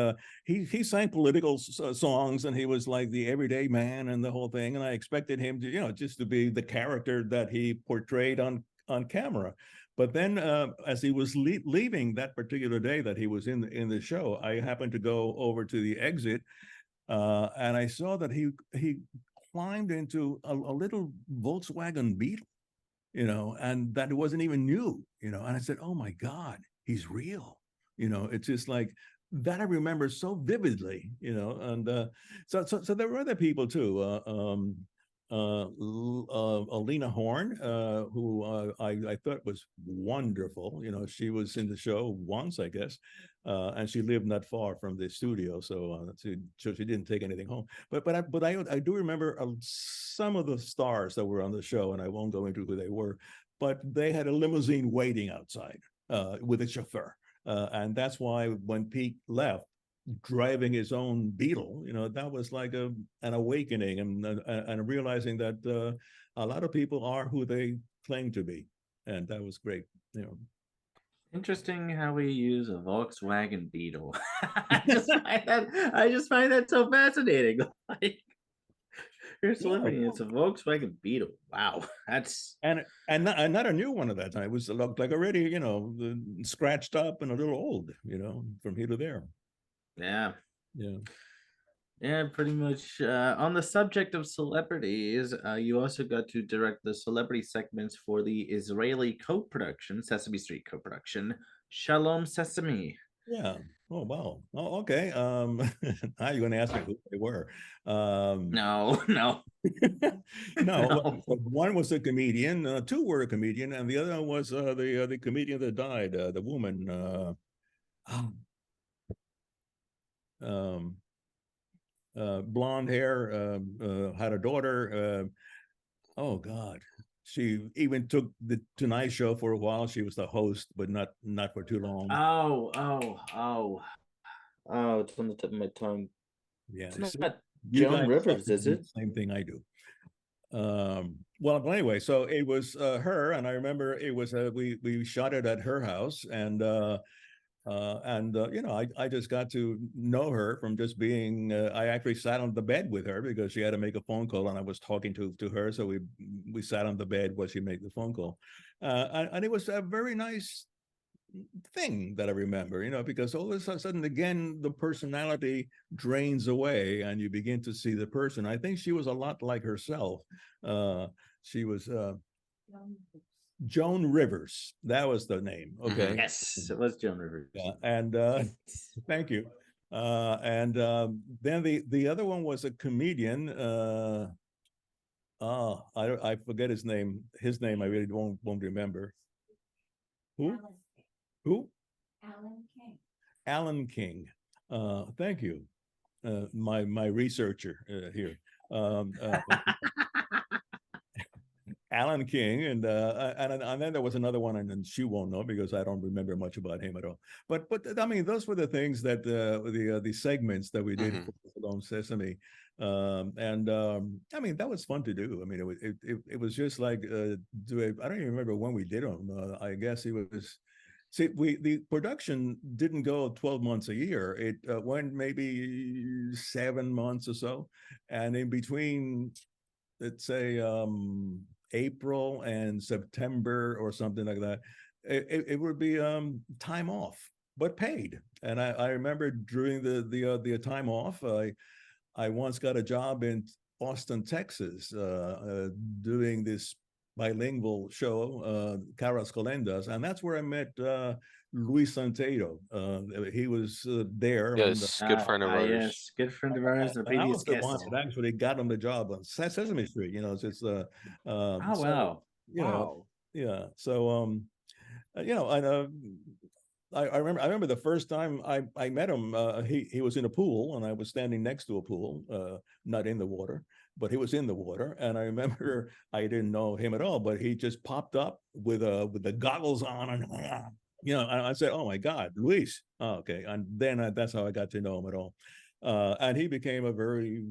[SPEAKER 5] he sang political songs, and he was like the everyday man and the whole thing, and I expected him to just to be the character that he portrayed on camera. But then as he was leaving that particular day that he was in the show, I happened to go over to the exit, and I saw that he climbed into a little Volkswagen Beetle, and that it wasn't even new, and I said, "Oh my God, he's real." It's just like that. I remember so vividly, and so there were other people too. Alina Horn, who I thought was wonderful. She was in the show once, I guess, and she lived not far from the studio, so she didn't take anything home. But I do remember some of the stars that were on the show, and I won't go into who they were, but they had a limousine waiting outside with a chauffeur. And that's why when Pete left, driving his own Beetle, that was like an awakening and realizing that a lot of people are who they claim to be. And that was great.
[SPEAKER 4] Interesting how we use a Volkswagen Beetle. I just find that so fascinating. Like, you're a celebrity, it's a Volkswagen Beetle. Wow, that's
[SPEAKER 5] and not a new one at that time. It was like already, scratched up and a little old, from here to there.
[SPEAKER 4] yeah.
[SPEAKER 5] Yeah.
[SPEAKER 4] Yeah, pretty much. On the subject of celebrities, you also got to direct the celebrity segments for the Israeli co-production, Sesame Street co-production, Shalom Sesame.
[SPEAKER 5] Yeah. Oh wow. Oh, okay. Now you're going to ask me who they were.
[SPEAKER 4] No, no.
[SPEAKER 5] No. One was a comedian. Two were a comedian, and the other one was the comedian that died. The woman. Blonde hair. Had a daughter. Oh God. She even took the Tonight Show for a while. She was the host, but not for too long.
[SPEAKER 4] It's on the tip of my tongue.
[SPEAKER 5] Yeah,
[SPEAKER 4] it's not
[SPEAKER 5] you
[SPEAKER 4] Joan
[SPEAKER 5] guys
[SPEAKER 4] Rivers, is it?
[SPEAKER 5] Same thing I do. Well, anyway, so it was her, and I remember it was we shot it at her house, and I just got to know her from just being. I actually sat on the bed with her because she had to make a phone call, and I was talking to her, so we sat on the bed while she made the phone call, and it was a very nice thing that I remember, because all of a sudden, again, the personality drains away and you begin to see the person. I think she was a lot like herself. She was Joan Rivers. That was the name. Okay.
[SPEAKER 4] Yes, it was Joan Rivers.
[SPEAKER 5] Yeah. And thank you. And then the other one was a comedian. I forget his name. His name I really won't remember. Who? Who?
[SPEAKER 6] Alan King.
[SPEAKER 5] Alan King. Thank you, my researcher here. Alan King, and then there was another one, and she won't know because I don't remember much about him at all. But I mean, those were the things that the segments that we did for Shalom Sesame, I mean that was fun to do. I mean it was just like I don't even remember when we did them. I guess it was. See, the production didn't go 12 months a year. It went maybe 7 months or so, and in between, let's say April and September or something like that, it would be time off, but paid. And I remember during the time off, I once got a job in Austin, Texas, doing this bilingual show, Carrascolendas, and that's where I met Luis Santeiro. He was there.
[SPEAKER 2] Yes, good friend of ours.
[SPEAKER 4] Yes, good friend of ours. The
[SPEAKER 5] I was
[SPEAKER 4] previous
[SPEAKER 5] the
[SPEAKER 4] guest.
[SPEAKER 5] one that actually got him the job on Sesame Street. It's just
[SPEAKER 4] oh wow,
[SPEAKER 5] wow. Yeah. So I remember the first time I met him. He was in a pool, and I was standing next to a pool, not in the water, but he was in the water. And I remember I didn't know him at all, but he just popped up with the goggles on, and I said, "Oh my God, Luis!" Oh, okay, and then that's how I got to know him at all. And he became a very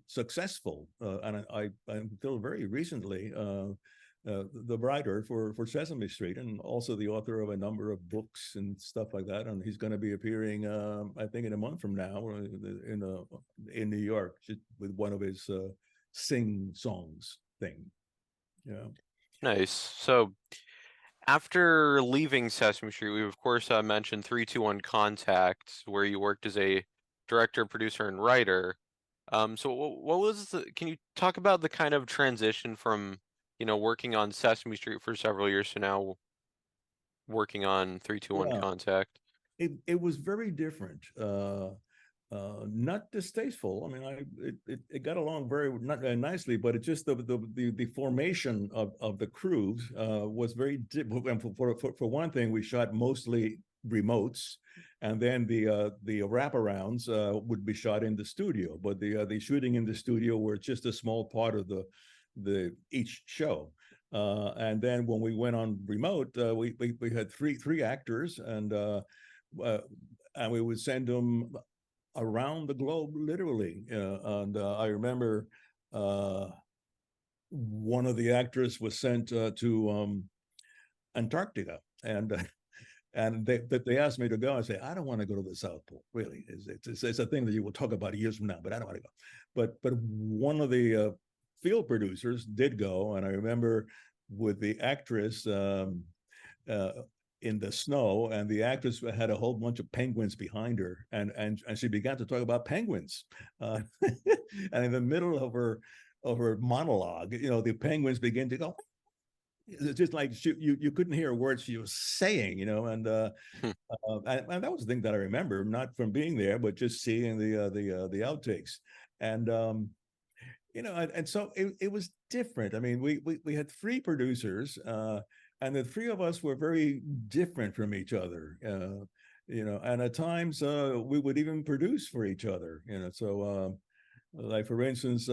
[SPEAKER 5] successful, and I until very recently. The writer for Sesame Street, and also the author of a number of books and stuff like that. And he's going to be appearing, I think, in a month from now, in New York, with one of his sing songs thing. Yeah.
[SPEAKER 2] Nice. So after leaving Sesame Street, we of course mentioned 3-2-1 Contact, where you worked as a director, producer, and writer. So what was can you talk about the kind of transition from working on Sesame Street for several years to now working on 3-2-1 Contact?
[SPEAKER 5] It was very different. Not distasteful. I mean, it got along very nicely, but it just the formation of the crews was very different. For one thing, we shot mostly remotes, and then the wraparounds would be shot in the studio. But the shooting in the studio were just a small part of each show. And then when we went on remote, we had three actors, and we would send them around the globe, literally. And I remember one of the actors was sent to Antarctica, and they asked me to go. I say, I don't want to go to the South Pole. Really, it's a thing that you will talk about years from now, but I don't want to go. But one of the field producers did go, and I remember with the actress in the snow, and the actress had a whole bunch of penguins behind her, and she began to talk about penguins, and in the middle of her monologue, the penguins began to go. It's just like you couldn't hear a word she was saying, and that was the thing that I remember, not from being there, but just seeing the outtakes, and and so it was different. I mean, we had three producers, and the three of us were very different from each other, and at times we would even produce for each other, so like for instance.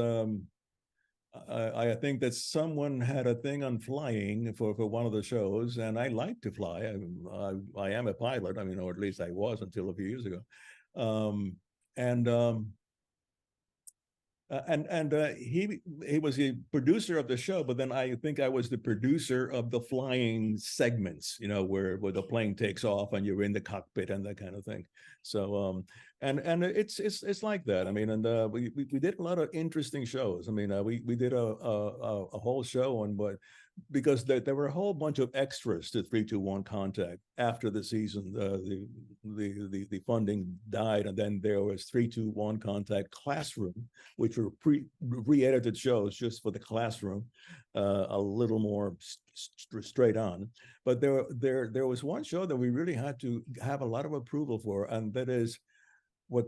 [SPEAKER 5] I think that someone had a thing on flying for one of the shows, and I like to fly. I am a pilot. I mean, or at least I was until a few years ago. He was the producer of the show, but then I think I was the producer of the flying segments, where the plane takes off and you're in the cockpit and that kind of thing. So and it's like that. I mean, and we did a lot of interesting shows. I mean, we did a whole show on what, because there were a whole bunch of extras to 3-2-1 Contact after the season. The funding died, and then there was 3-2-1 Contact Classroom, which were re-edited shows just for the classroom, a little more straight on. But there was one show that we really had to have a lot of approval for, and that is what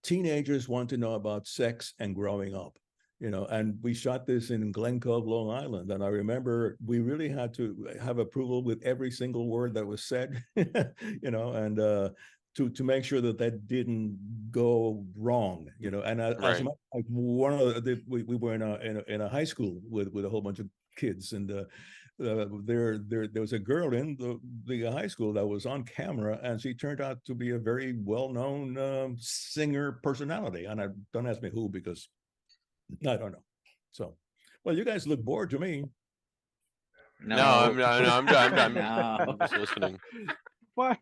[SPEAKER 5] teenagers want to know about sex and growing up. And we shot this in Glen Cove, Long Island. And I remember we really had to have approval with every single word that was said, and to make sure that didn't go wrong, And as like one of we were in a high school with a whole bunch of kids, and there was a girl in the high school that was on camera, and she turned out to be a very well-known singer personality. And don't ask me who, because I don't know. So, well, you guys look bored to me.
[SPEAKER 2] No, I'm
[SPEAKER 4] No.
[SPEAKER 2] just listening.
[SPEAKER 3] Why?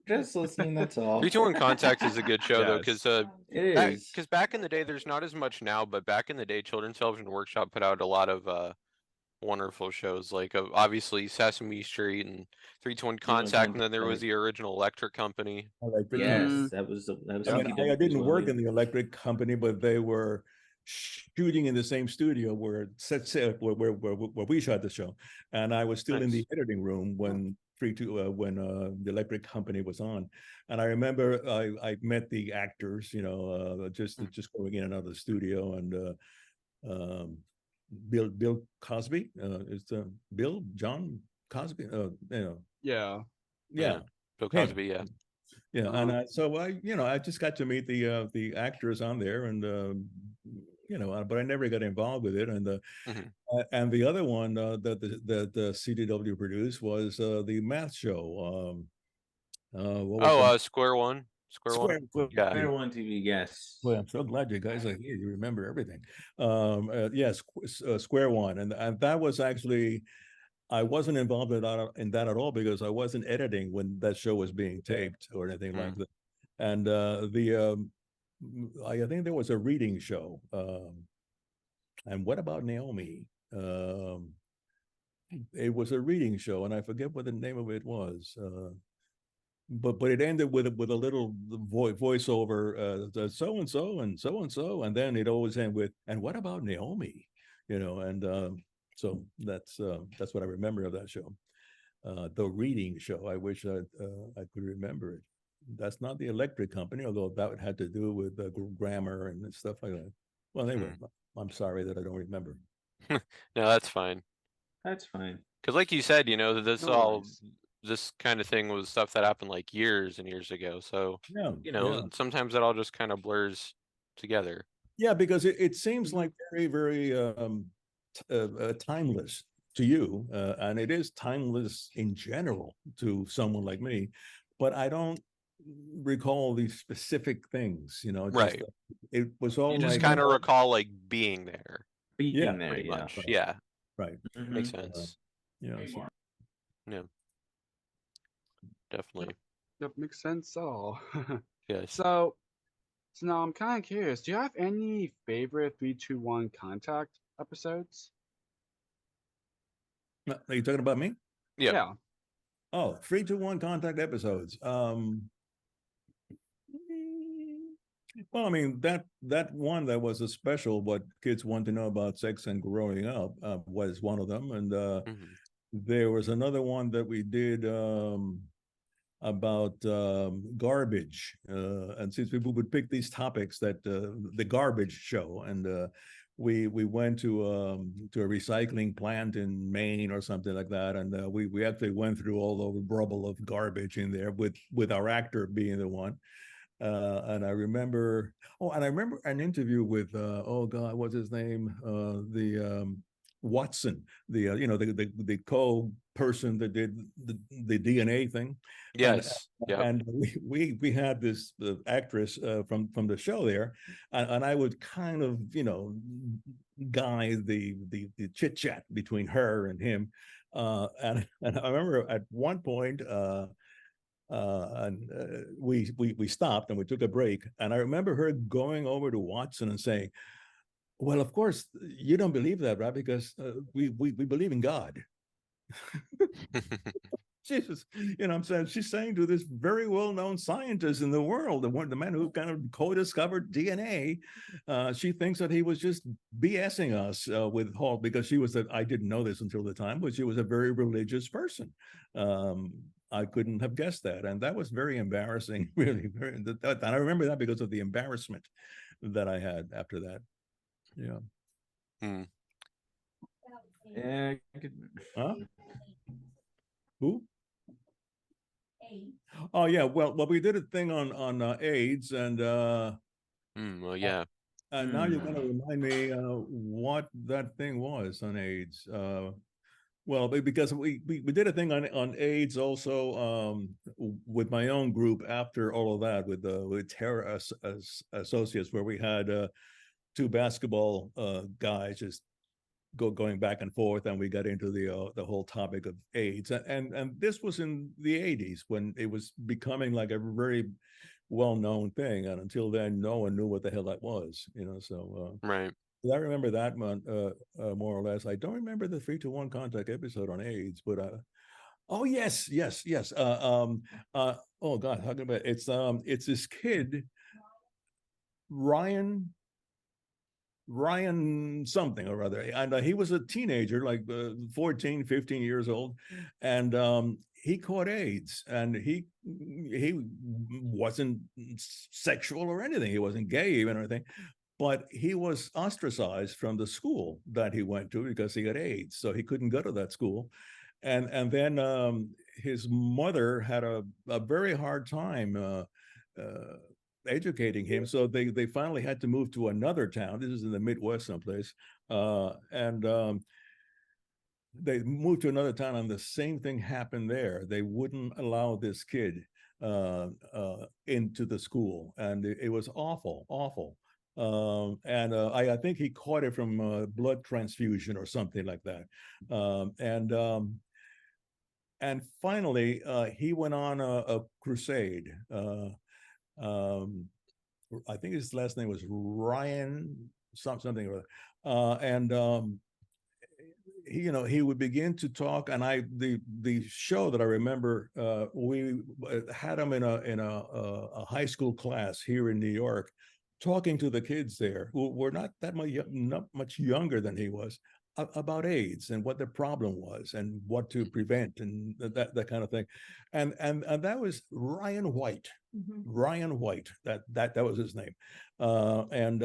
[SPEAKER 4] Just listening. That's all.
[SPEAKER 2] 3-2-1 Contact is a good show though, because
[SPEAKER 4] it is.
[SPEAKER 2] Because back in the day, there's not as much now, but back in the day, Children's Television Workshop put out a lot of wonderful shows, like obviously Sesame Street and 3-2-1 Contact, and then there was the original Electric Company.
[SPEAKER 4] Yes, that was.
[SPEAKER 5] I mean, I didn't work in the Electric Company, but they were shooting in the same studio where we shot the show, and I was still in the editing room when the Electric Company was on. And I remember I met the actors, just going in and out of the studio, and Bill Cosby is Bill John Cosby,
[SPEAKER 3] Yeah.
[SPEAKER 2] Bill Cosby,
[SPEAKER 5] yeah. And so I just got to meet the actors on there, and but I never got involved with it. And and the other one that the CDW produced was the math show.
[SPEAKER 2] Square One. Square
[SPEAKER 4] One TV, yes.
[SPEAKER 5] Well, I'm so glad you guys are here. You remember everything. Yes, Square One, and that was actually, I wasn't involved in that at all, because I wasn't editing when that show was being taped or anything like that. And I think there was a reading show. And What About Naomi? It was a reading show, and I forget what the name of it was. But it ended with a little voiceover, so and so and so and so, and then it always ended with, and what about Naomi? And so that's what I remember of that show, the reading show. I wish I could remember it. That's not the Electric Company, although that had to do with grammar and stuff like that. Well, anyway, I'm sorry that I don't remember.
[SPEAKER 2] No, that's fine.
[SPEAKER 4] That's fine.
[SPEAKER 2] Because like you said, this kind of thing was stuff that happened like years and years ago. So, sometimes it all just kind of blurs together.
[SPEAKER 5] Yeah, because it seems like very, very timeless to you, and it is timeless in general to someone like me, but I don't recall these specific things, just
[SPEAKER 2] Right.
[SPEAKER 5] it was all
[SPEAKER 2] You just
[SPEAKER 5] like,
[SPEAKER 2] kind of recall like being there,
[SPEAKER 4] Being
[SPEAKER 5] Yeah,
[SPEAKER 4] there,
[SPEAKER 2] pretty
[SPEAKER 4] yeah.
[SPEAKER 2] much.
[SPEAKER 5] Right.
[SPEAKER 2] Yeah,
[SPEAKER 5] right,
[SPEAKER 2] makes
[SPEAKER 4] Mhm.
[SPEAKER 2] sense.
[SPEAKER 5] so,
[SPEAKER 2] Yeah, definitely.
[SPEAKER 3] That makes sense at all.
[SPEAKER 2] Yes.
[SPEAKER 3] So, so now I'm kind of curious. Do you have any favorite 321 Contact episodes?
[SPEAKER 5] are you talking about me?
[SPEAKER 2] Yeah.
[SPEAKER 3] Yeah.
[SPEAKER 5] Oh, 321 contact episodes. Well, I mean, that one that was a special, what kids want to know about sex and growing up, was one of them. And
[SPEAKER 2] Mhm.
[SPEAKER 5] there was another one that we did about garbage. And since people would pick these topics, that the garbage show, and we went to a recycling plant in Maine or something like that, and we actually went through all the rubble of garbage in there, with our actor being the one. And I remember, an interview with, oh God, what's his name? The Watson, the the co-person that did the DNA thing, and
[SPEAKER 2] Yes. Yep.
[SPEAKER 5] and we had this actress from the show there, and I would kind of guide the chit chat between her and him, and I remember at one point. And we stopped and we took a break. And I remember her going over to Watson and saying, "Well, of course, you don't believe that, right? Because we believe in God." She's, I'm saying, she's saying to this very well-known scientist in the world, the man who kind of co-discovered DNA, she thinks that he was just BSing us with Hall, because I didn't know this until the time, but she was a very religious person. I couldn't have guessed that, and that was very embarrassing, really. And I remember that because of the embarrassment that I had after that. Yeah.
[SPEAKER 2] Mm.
[SPEAKER 4] Yeah,
[SPEAKER 5] Huh? Who?
[SPEAKER 6] Eight.
[SPEAKER 5] Oh yeah, well, we did a thing on AIDS, and
[SPEAKER 2] Well, yeah.
[SPEAKER 5] now you're going to remind me what that thing was on AIDS. Well, because we did a thing on AIDS also, with my own group after all of that, with Terra Associates, where we had two basketball guys just going back and forth, and we got into the whole topic of AIDS, and this was in the 80s when it was becoming like a very well-known thing, and until then no one knew what the hell that was, so
[SPEAKER 2] Right.
[SPEAKER 5] I remember that one more or less. I don't remember the 321 contact episode on AIDS, but oh yes. Oh God, how about it's this kid, Ryan something or other, and he was a teenager, like 14, 15 years old, and he caught AIDS, and he wasn't sexual or anything. He wasn't gay even or anything, but he was ostracized from the school that he went to because he had AIDS, so he couldn't go to that school. And then his mother had a very hard time educating him, so they finally had to move to another town. This is in the Midwest someplace, and they moved to another town, and the same thing happened there. They wouldn't allow this kid into the school, and it was awful. And I think he caught it from blood transfusion or something like that. And finally, he went on a crusade. I think his last name was Ryan something or other. And he would begin to talk, and the show that I remember, we had him in a high school class here in New York, talking to the kids there who were not much younger than he was, about AIDS and what the problem was and what to prevent and that kind of thing, and that was Ryan White.
[SPEAKER 6] Mhm.
[SPEAKER 5] Ryan White, that was his name, and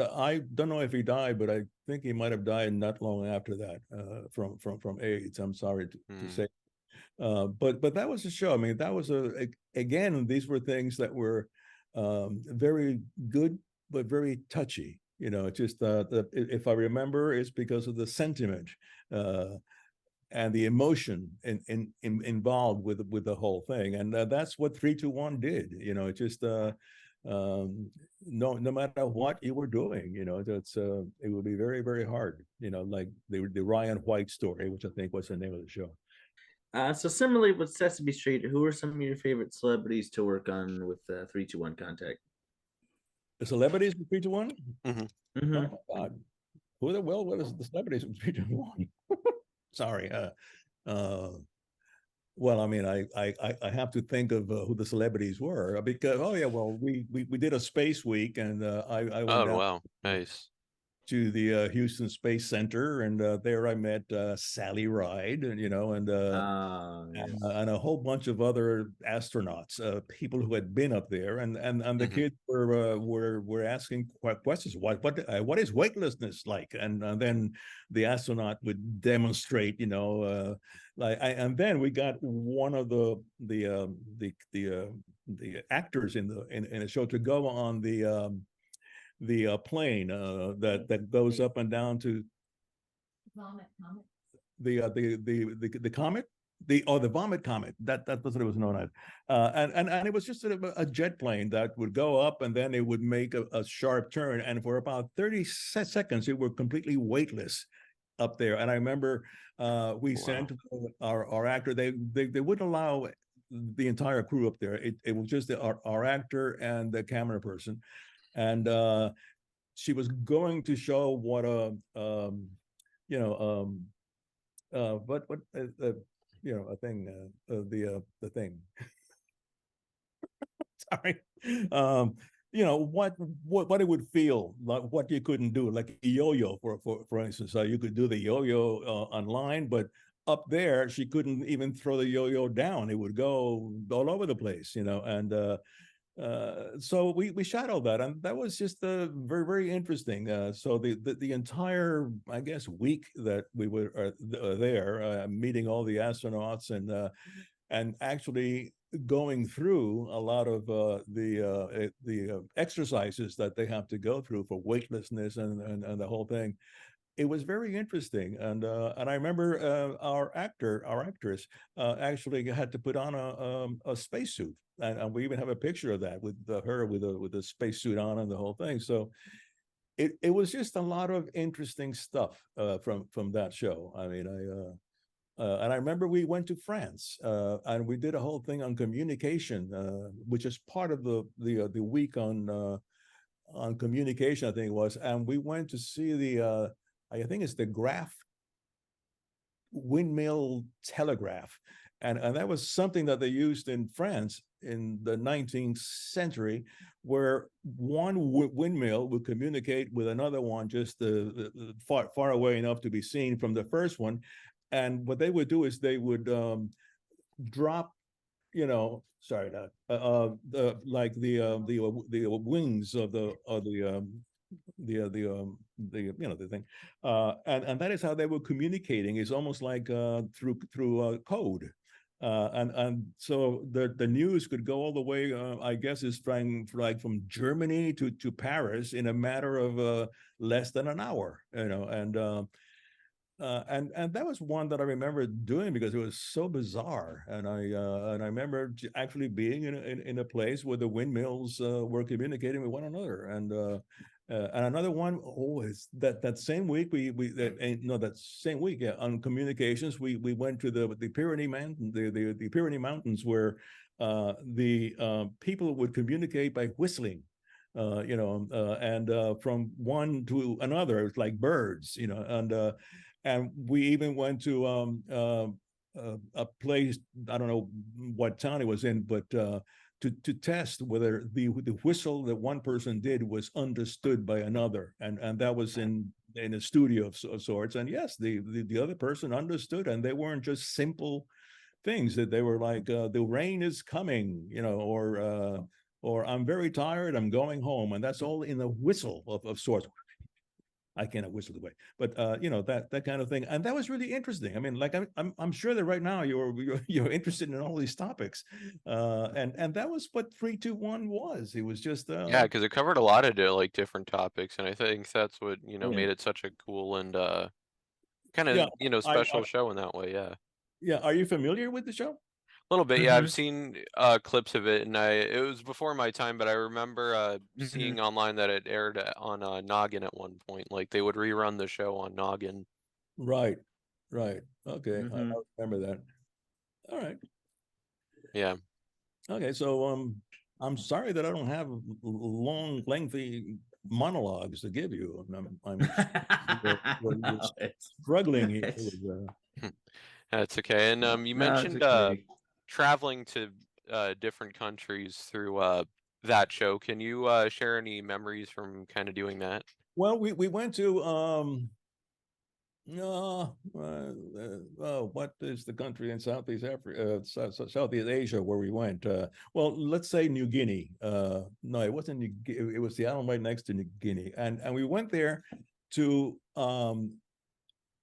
[SPEAKER 5] I don't know if he died, but I think he might have died not long after that, from AIDS. I'm sorry to say, but that was a show. I mean, that was again, these were things that were very good, but very touchy. just if I remember, it's because of the sentiment and the emotion involved with the whole thing, and that's what 3-2-1 did. No matter what you were doing, it would be very, very hard. Like the Ryan White story, which I think was the name of the show.
[SPEAKER 4] So similarly with Sesame Street, who are some of your favorite celebrities to work on with 3-2-1 Contact?
[SPEAKER 5] The celebrities with 3-2-1?
[SPEAKER 4] Mm-hmm.
[SPEAKER 5] Oh my God. What is the celebrities with 3-2-1? Sorry. Well, I mean, I have to think of who the celebrities were, because we did a space week, and I went
[SPEAKER 2] Oh,
[SPEAKER 5] down
[SPEAKER 2] wow. Nice.
[SPEAKER 5] to the Houston Space Center, and there I met Sally Ride, and
[SPEAKER 4] Yes.
[SPEAKER 5] and a whole bunch of other astronauts, people who had been up there, and the
[SPEAKER 2] Mhm.
[SPEAKER 5] kids were asking questions. What is weightlessness like? And then the astronaut would demonstrate, and then we got one of the actors in the show to go on the plane that goes up and down to
[SPEAKER 6] Vomit comet.
[SPEAKER 5] the comet, the vomit comet. That was what it was known as. And it was just sort of a jet plane that would go up, and then it would make a sharp turn, and for about 30 seconds it were completely weightless up there. And I remember we sent our actor. They wouldn't allow the entire crew up there. It was just our actor and the camera person, and she was going to show what a a thing, the thing. Sorry. What it would feel like, what you couldn't do, like a yo-yo, for instance. So you could do the yo-yo online, but up there she couldn't even throw the yo-yo down. It would go all over the place, and so we shot all that, and that was just very, very interesting. So the entire, I guess, week that we were there, meeting all the astronauts, and actually going through a lot of the exercises that they have to go through for weightlessness and the whole thing. It was very interesting, and I remember our actress actually had to put on a spacesuit, and we even have a picture of that with her with a spacesuit on and the whole thing. So it was just a lot of interesting stuff from that show. I mean, and I remember we went to France, and we did a whole thing on communication, which is part of the week on communication, I think it was, and we went to see I think it's the Graph windmill telegraph. And that was something that they used in France in the 19th century, where one windmill would communicate with another one just far away enough to be seen from the first one. And what they would do is they would drop, like the wings of the thing, and that is how they were communicating. Is almost like through code, and so the news could go all the way. I guess is from Germany to Paris in a matter of less than an hour. And that was one that I remember doing because it was so bizarre, and I remember actually being in a place where the windmills were communicating with one another, and another one, is that same week that same week, yeah, on communications we went to the Pyrenees Mountains, where the people would communicate by whistling. And from one to another, it's like birds, and we even went to a place, I don't know what town it was in, but to test whether the whistle that one person did was understood by another, and that was in a studio of sorts. And yes, the other person understood, and they weren't just simple things, that they were like the rain is coming, or I'm very tired, I'm going home, and that's all in a whistle of sorts. I cannot whistle away, but that kind of thing, and that was really interesting. I mean, like I'm sure that right now you're interested in all these topics, and that was what 321 was. It was just
[SPEAKER 7] Yeah, because it covered a lot of like different topics, and I think that's what
[SPEAKER 5] yeah.
[SPEAKER 7] made it such a cool and kind
[SPEAKER 5] Yeah,
[SPEAKER 7] of special show in that way. Yeah.
[SPEAKER 5] yeah. Are you familiar with the show?
[SPEAKER 7] A little bit, yeah.
[SPEAKER 4] Mm-hmm.
[SPEAKER 7] I've seen clips of it, and it was before my time, but I remember seeing online that it aired on Noggin at one point. Like they would rerun the show on Noggin.
[SPEAKER 5] Right, right. Okay, I
[SPEAKER 4] Mhm.
[SPEAKER 5] remember that. All right.
[SPEAKER 7] Yeah.
[SPEAKER 5] Okay, so I'm sorry that I don't have long, lengthy monologues to give you. We're
[SPEAKER 4] It's-
[SPEAKER 5] struggling here.
[SPEAKER 4] it's-
[SPEAKER 7] That's okay. And you
[SPEAKER 4] no, it's
[SPEAKER 7] mentioned
[SPEAKER 4] okay.
[SPEAKER 7] traveling to different countries through that show. Can you share any memories from kind of doing that?
[SPEAKER 5] Well, we went to what is the country in Southeast Africa, Southeast Asia where we went? Well, let's say New Guinea. No, it wasn't New Guinea. It was the island right next to New Guinea, and we went there to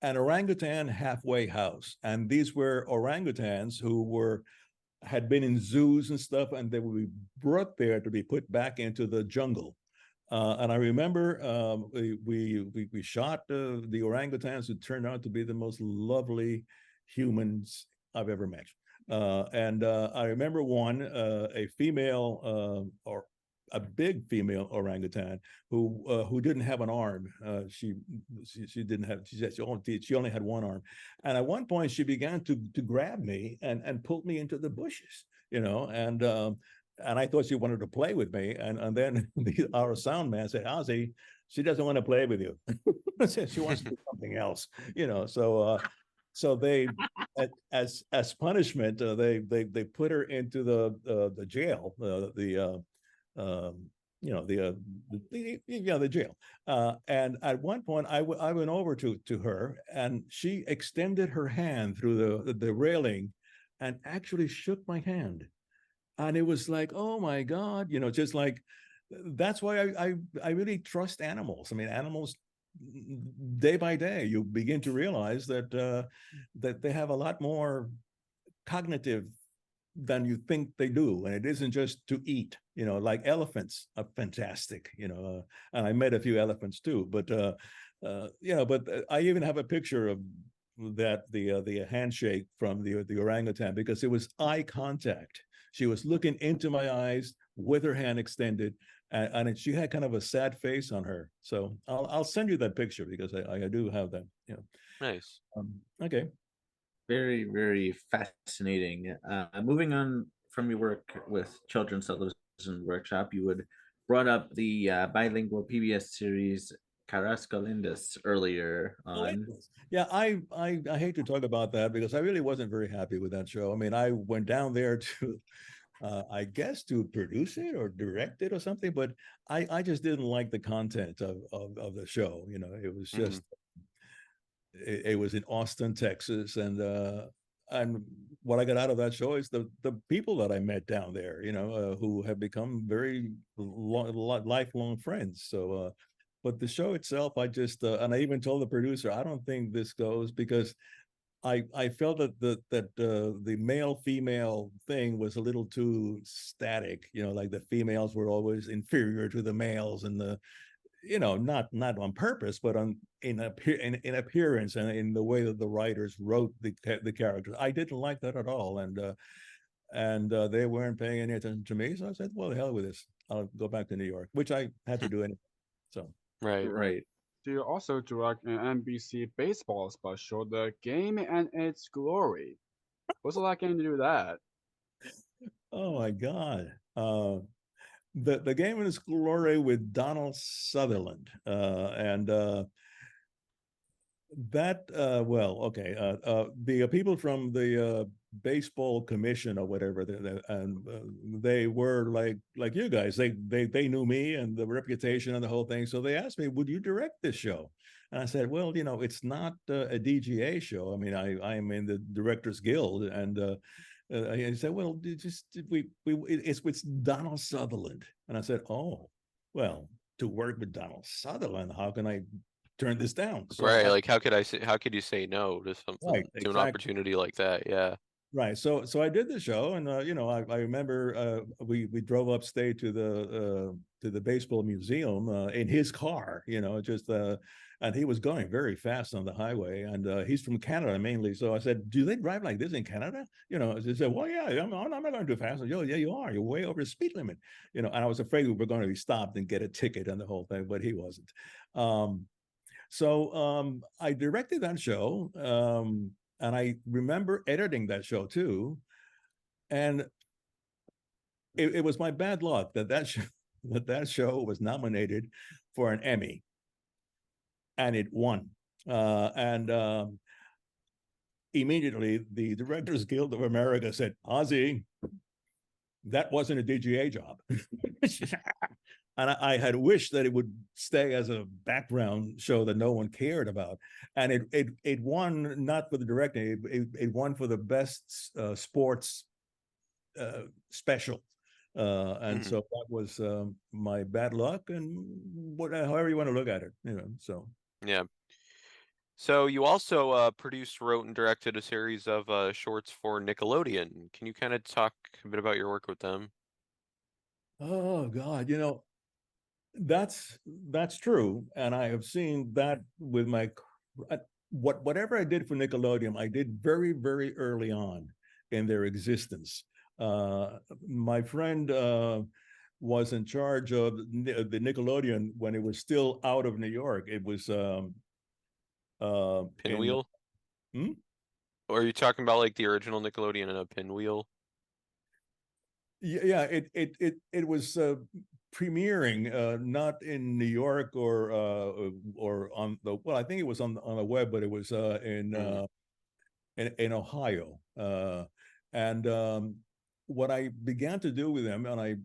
[SPEAKER 5] an orangutan halfway house, and these were orangutans who had been in zoos and stuff, and they would be brought there to be put back into the jungle. And I remember we shot the orangutans, who turned out to be the most lovely humans I've ever met. And I remember one, a female or a big female orangutan who didn't have an arm. She didn't have. She only had one arm. And at one point, she began to grab me and pull me into the bushes. And I thought she wanted to play with me. And then our sound man said, Ozzie, she doesn't want to play with you. She wants to do something else. So they, as punishment, they put her into the jail, the jail. And at one point, I went over to her, and she extended her hand through the railing, and actually shook my hand. And it was like, oh my God, just like, that's why I really trust animals. I mean, animals, day by day, you begin to realize that they have a lot more cognitive than you think they do, and it isn't just to eat. Like elephants are fantastic. And I met a few elephants too. But I even have a picture of the handshake from the orangutan, because it was eye contact. She was looking into my eyes with her hand extended, and she had kind of a sad face on her. So I'll send you that picture, because I do have that.
[SPEAKER 7] Nice.
[SPEAKER 5] Okay.
[SPEAKER 4] Very, very fascinating. Moving on from your work with Children's Television Workshop, you would brought up the bilingual PBS series Carrascolendas earlier on.
[SPEAKER 5] Yeah, I hate to talk about that, because I really wasn't very happy with that show. I mean, I went down there to I guess to produce it or direct it or something, but I just didn't like the content of the show. It was just it was in Austin, Texas, and what I got out of that show is the people that I met down there, who have become very lifelong friends. So but the show itself, I just and I even told the producer, I don't think this goes, because I felt that the male female thing was a little too static. Like the females were always inferior to the males, and not on purpose, but in appearance and in the way that the writers wrote the characters. I didn't like that at all, and they weren't paying any attention to me. So I said, well, the hell with this. I'll go back to New York, which I had to do anyway. So
[SPEAKER 4] Right.
[SPEAKER 3] Do you also direct an NBC baseball special, The Game and Its Glory? What's it like getting to do that?
[SPEAKER 5] oh my God. The Game in Its Glory with Donald Sutherland, and that the people from the baseball commission or whatever, they were like you guys. They knew me and the reputation and the whole thing, so they asked me, would you direct this show? And I said, well, it's not a DGA show. I mean, I am in the Directors Guild, and he said, well, it's with Donald Sutherland. And I said, oh, well, to work with Donald Sutherland, how can I turn this down. So
[SPEAKER 7] Right, like how could you say no to something,
[SPEAKER 5] Right,
[SPEAKER 7] to an
[SPEAKER 5] exactly.
[SPEAKER 7] opportunity like that? Yeah.
[SPEAKER 5] Right. So I did the show, and I remember we drove upstate to the baseball museum in his car, just and he was going very fast on the highway, and he's from Canada mainly. So I said, "Do they drive like this in Canada?" He said, "Well, yeah, I'm not going too fast." I said, "Oh, yeah, you are. You're way over the speed limit." And I was afraid we were going to be stopped and get a ticket and the whole thing, but he wasn't. So I directed that show. And I remember editing that show too. And it was my bad luck that show was nominated for an Emmy, and it won. And immediately the Directors Guild of America said, "Ozzie, that wasn't a DGA job." And I had wished that it would stay as a background show that no one cared about. And it won not for the directing, it won for the best sports special. And so that was my bad luck, and however you want to look at it, so.
[SPEAKER 7] Yeah. So you also produced, wrote, and directed a series of shorts for Nickelodeon. Can you kind of talk a bit about your work with them?
[SPEAKER 5] Oh God, that's true, and I have seen that with my whatever I did for Nickelodeon, I did very, very early on in their existence. My friend was in charge of the Nickelodeon when it was still out of New York. It was
[SPEAKER 7] Pinwheel?
[SPEAKER 5] Hmm?
[SPEAKER 7] Or are you talking about like the original Nickelodeon and a Pinwheel?
[SPEAKER 5] Yeah, it was premiering not in New York or on the, well, I think it was on the web, but it was in Ohio. And what I began to do with them, and I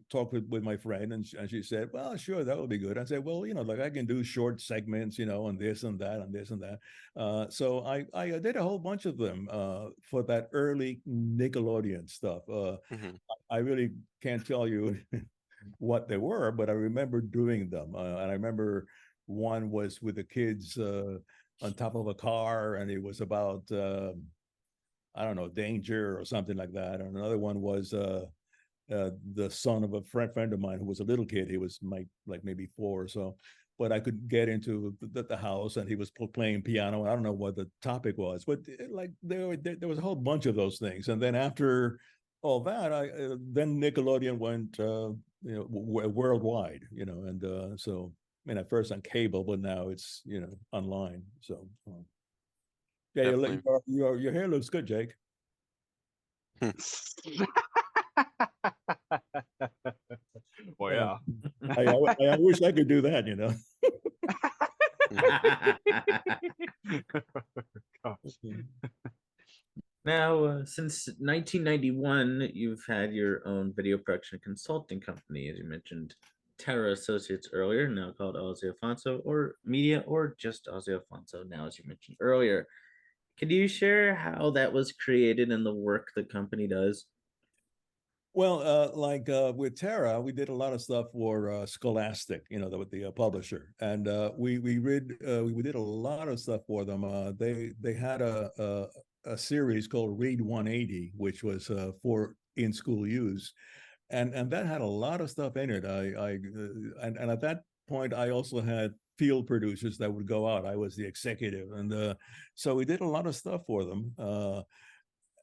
[SPEAKER 5] talked with my friend, and she said, "Well, sure, that would be good." I said, "Well, like I can do short segments, on this and that, and this and that." So I did a whole bunch of them for that early Nickelodeon stuff. I really can't tell you what they were, but I remember doing them, and I remember one was with the kids on top of a car, and it was about I don't know, danger or something like that. And another one was the son of a friend of mine who was a little kid. He was like maybe 4 or so, but I could get into the house, and he was playing piano. I don't know what the topic was, but like there was a whole bunch of those things. And then after all that, then Nickelodeon went worldwide, and so at first on cable, but now it's online. So yeah,
[SPEAKER 7] Definitely.
[SPEAKER 5] your hair looks good, Jake.
[SPEAKER 3] Well, yeah.
[SPEAKER 5] I wish I could do that,
[SPEAKER 4] Now, since 1991, you've had your own video production consulting company, as you mentioned, Terra Associates earlier, now called Ozzie Alfonso, or Media, or just Ozzie Alfonso now, as you mentioned earlier. Could you share how that was created and the work the company does?
[SPEAKER 5] Well, with Terra, we did a lot of stuff for Scholastic, the publisher, and we did a lot of stuff for them. They had a series called Read 180, which was for in school use, and that had a lot of stuff in it. And at that point, I also had field producers that would go out. I was the executive, and so we did a lot of stuff for them.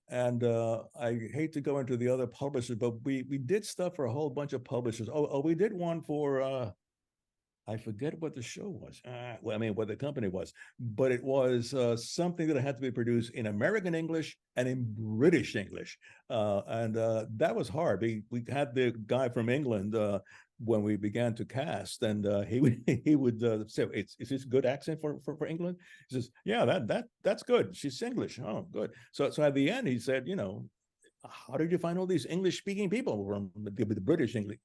[SPEAKER 5] And I hate to go into the other publishers, but we did stuff for a whole bunch of publishers. Oh, we did one for I forget what the show was. Well, I mean, what the company was, but it was something that had to be produced in American English and in British English, and that was hard. We had the guy from England when we began to cast, and he would say, "Is this good accent for England?" He says, "Yeah, that's good. She's English. Oh, good." So at the end, he said, "How did you find all these English speaking people from the British English?"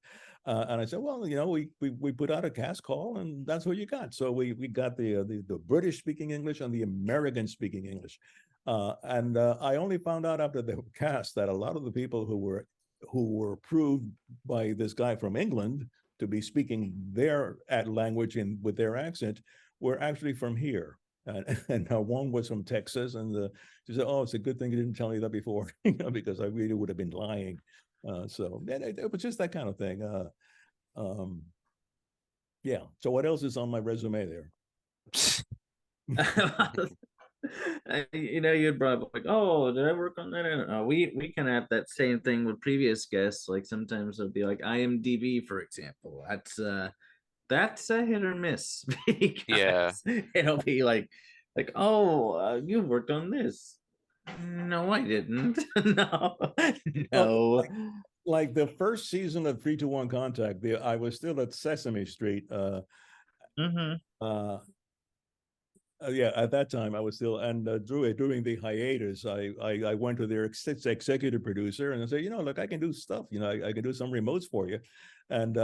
[SPEAKER 5] And I said, "Well, we put out a cast call, and that's what you got." So we got the British speaking English and the American speaking English. And I only found out after the cast that a lot of the people who were approved by this guy from England to be speaking their language with their accent were actually from here. And one was from Texas, and she said, "Oh, it's a good thing you didn't tell me that before, because I really would have been lying." So it was just that kind of thing. Yeah. So what else is on my resume there?
[SPEAKER 4] You brought up like, oh, did I work on that? We can have that same thing with previous guests. Like sometimes it'll be like IMDb, for example. That's a hit or miss because
[SPEAKER 7] Yeah.
[SPEAKER 4] it'll be like, you worked on this. No, I didn't. No, no.
[SPEAKER 5] Like the first season of 3-2-1 Contact, I was still at Sesame Street. Yeah, at that time I was still, and during the hiatus, I went to their executive producer and I said, look, I can do stuff. I can do some remotes for you, and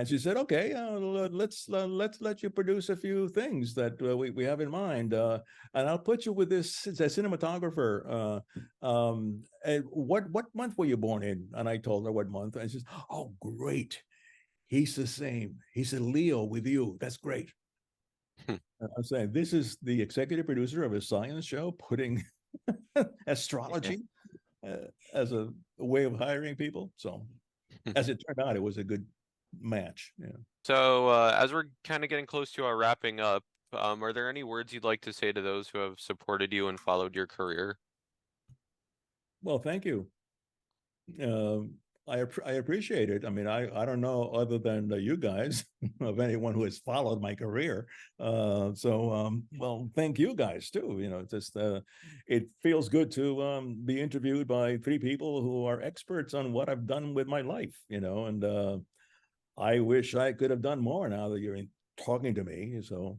[SPEAKER 5] she said, okay, let's let you produce a few things that we have in mind, and I'll put you with this cinematographer. And what month were you born in? And I told her what month, and she says, oh, great, he's the same. He's a Leo with you. That's great. I'm saying this is the executive producer of a science show putting astrology as a way of hiring people. So as it turned out, it was a good match. Yeah.
[SPEAKER 7] So as we're kind of getting close to our wrapping up, are there any words you'd like to say to those who have supported you and followed your career?
[SPEAKER 5] Well, thank you. I appreciate it. I mean, I don't know other than you guys of anyone who has followed my career. Well, thank you guys too. Just it feels good to be interviewed by three people who are experts on what I've done with my life. And I wish I could have done more now that you're talking to me. So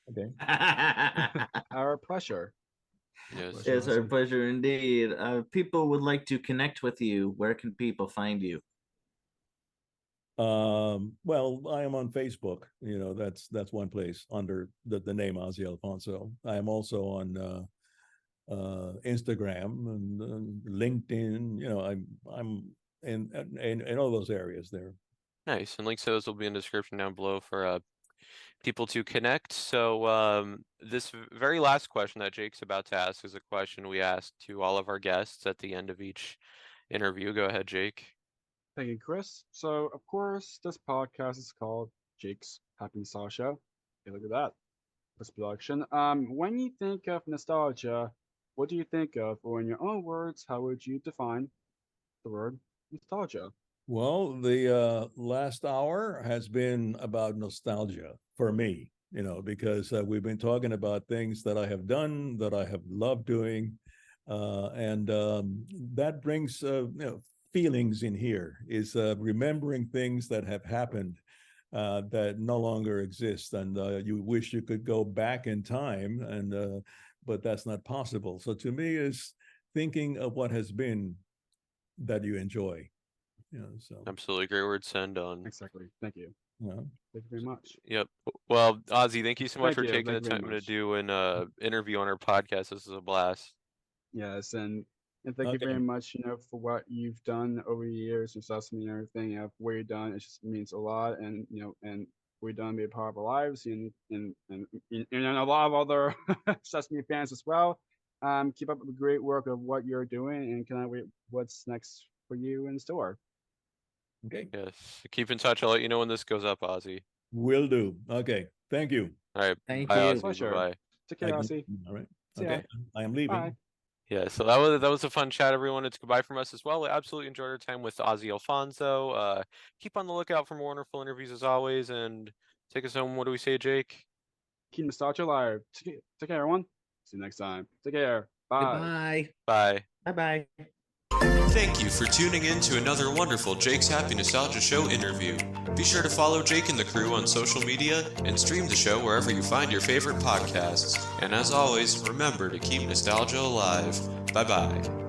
[SPEAKER 5] okay.
[SPEAKER 3] Our pleasure.
[SPEAKER 7] Yes.
[SPEAKER 4] It's our pleasure indeed. People would like to connect with you. Where can people find you?
[SPEAKER 5] Well, I am on Facebook. That's one place under the name Ozzie Alfonso. I am also on Instagram and LinkedIn. I'm in all those areas there.
[SPEAKER 7] Nice. And links to those will be in the description down below for people to connect. So this very last question that Jake's about to ask is a question we ask to all of our guests at the end of each interview. Go ahead, Jake.
[SPEAKER 3] Thank you, Chris. So, of course, this podcast is called Jake's Happy Nostalgia Show. Hey, look at that. This production. When you think of nostalgia, what do you think of? Or in your own words, how would you define the word nostalgia?
[SPEAKER 5] Well, the last hour has been about nostalgia for me, because we've been talking about things that I have done, that I have loved doing, and that brings feelings in here, is remembering things that have happened that no longer exist, and you wish you could go back in time, and but that's not possible. So to me, is thinking of what has been that you enjoy. So
[SPEAKER 7] Absolutely great word to end on.
[SPEAKER 3] Exactly. Thank you.
[SPEAKER 5] yeah.
[SPEAKER 3] Thank you very much.
[SPEAKER 7] Yep. Well, Ozzie, thank you so much
[SPEAKER 3] Thank
[SPEAKER 7] for
[SPEAKER 3] you.
[SPEAKER 7] taking the
[SPEAKER 3] Thank you very
[SPEAKER 7] time to
[SPEAKER 3] much.
[SPEAKER 7] do an interview on our podcast. This is a blast.
[SPEAKER 3] Yes, and thank you
[SPEAKER 5] Okay.
[SPEAKER 3] very much, for what you've done over the years with Sesame and everything. What you've done, it just means a lot, and and we've done be a part of our lives, and a lot of other Sesame fans as well. Keep up with the great work of what you're doing, and cannot wait what's next for you in store.
[SPEAKER 5] Okay.
[SPEAKER 7] Yes. Keep in touch. I'll let you know when this goes up, Ozzie.
[SPEAKER 5] Will do. Okay. Thank you.
[SPEAKER 7] All right.
[SPEAKER 4] Thank
[SPEAKER 7] Bye,
[SPEAKER 4] you.
[SPEAKER 7] Ozzie.
[SPEAKER 3] Pleasure.
[SPEAKER 7] Bye.
[SPEAKER 3] Take care, Ozzie.
[SPEAKER 5] All right.
[SPEAKER 3] See ya.
[SPEAKER 5] Okay. I am leaving.
[SPEAKER 3] Bye.
[SPEAKER 7] Yeah, so that was a fun chat, everyone. It's goodbye from us as well. We absolutely enjoyed our time with Ozzie Alfonso. Keep on the lookout for more wonderful interviews as always, and take us home. What do we say, Jake?
[SPEAKER 3] Keep nostalgia alive. Take care, everyone. See you next time. Take care. Bye.
[SPEAKER 4] Goodbye.
[SPEAKER 7] Bye.
[SPEAKER 4] Bye-bye.
[SPEAKER 2] Thank you for tuning in to another wonderful Jake's Happy Nostalgia Show interview. Be sure to follow Jake and the crew on social media and stream the show wherever you find your favorite podcasts. And as always, remember to keep nostalgia alive. Bye-bye.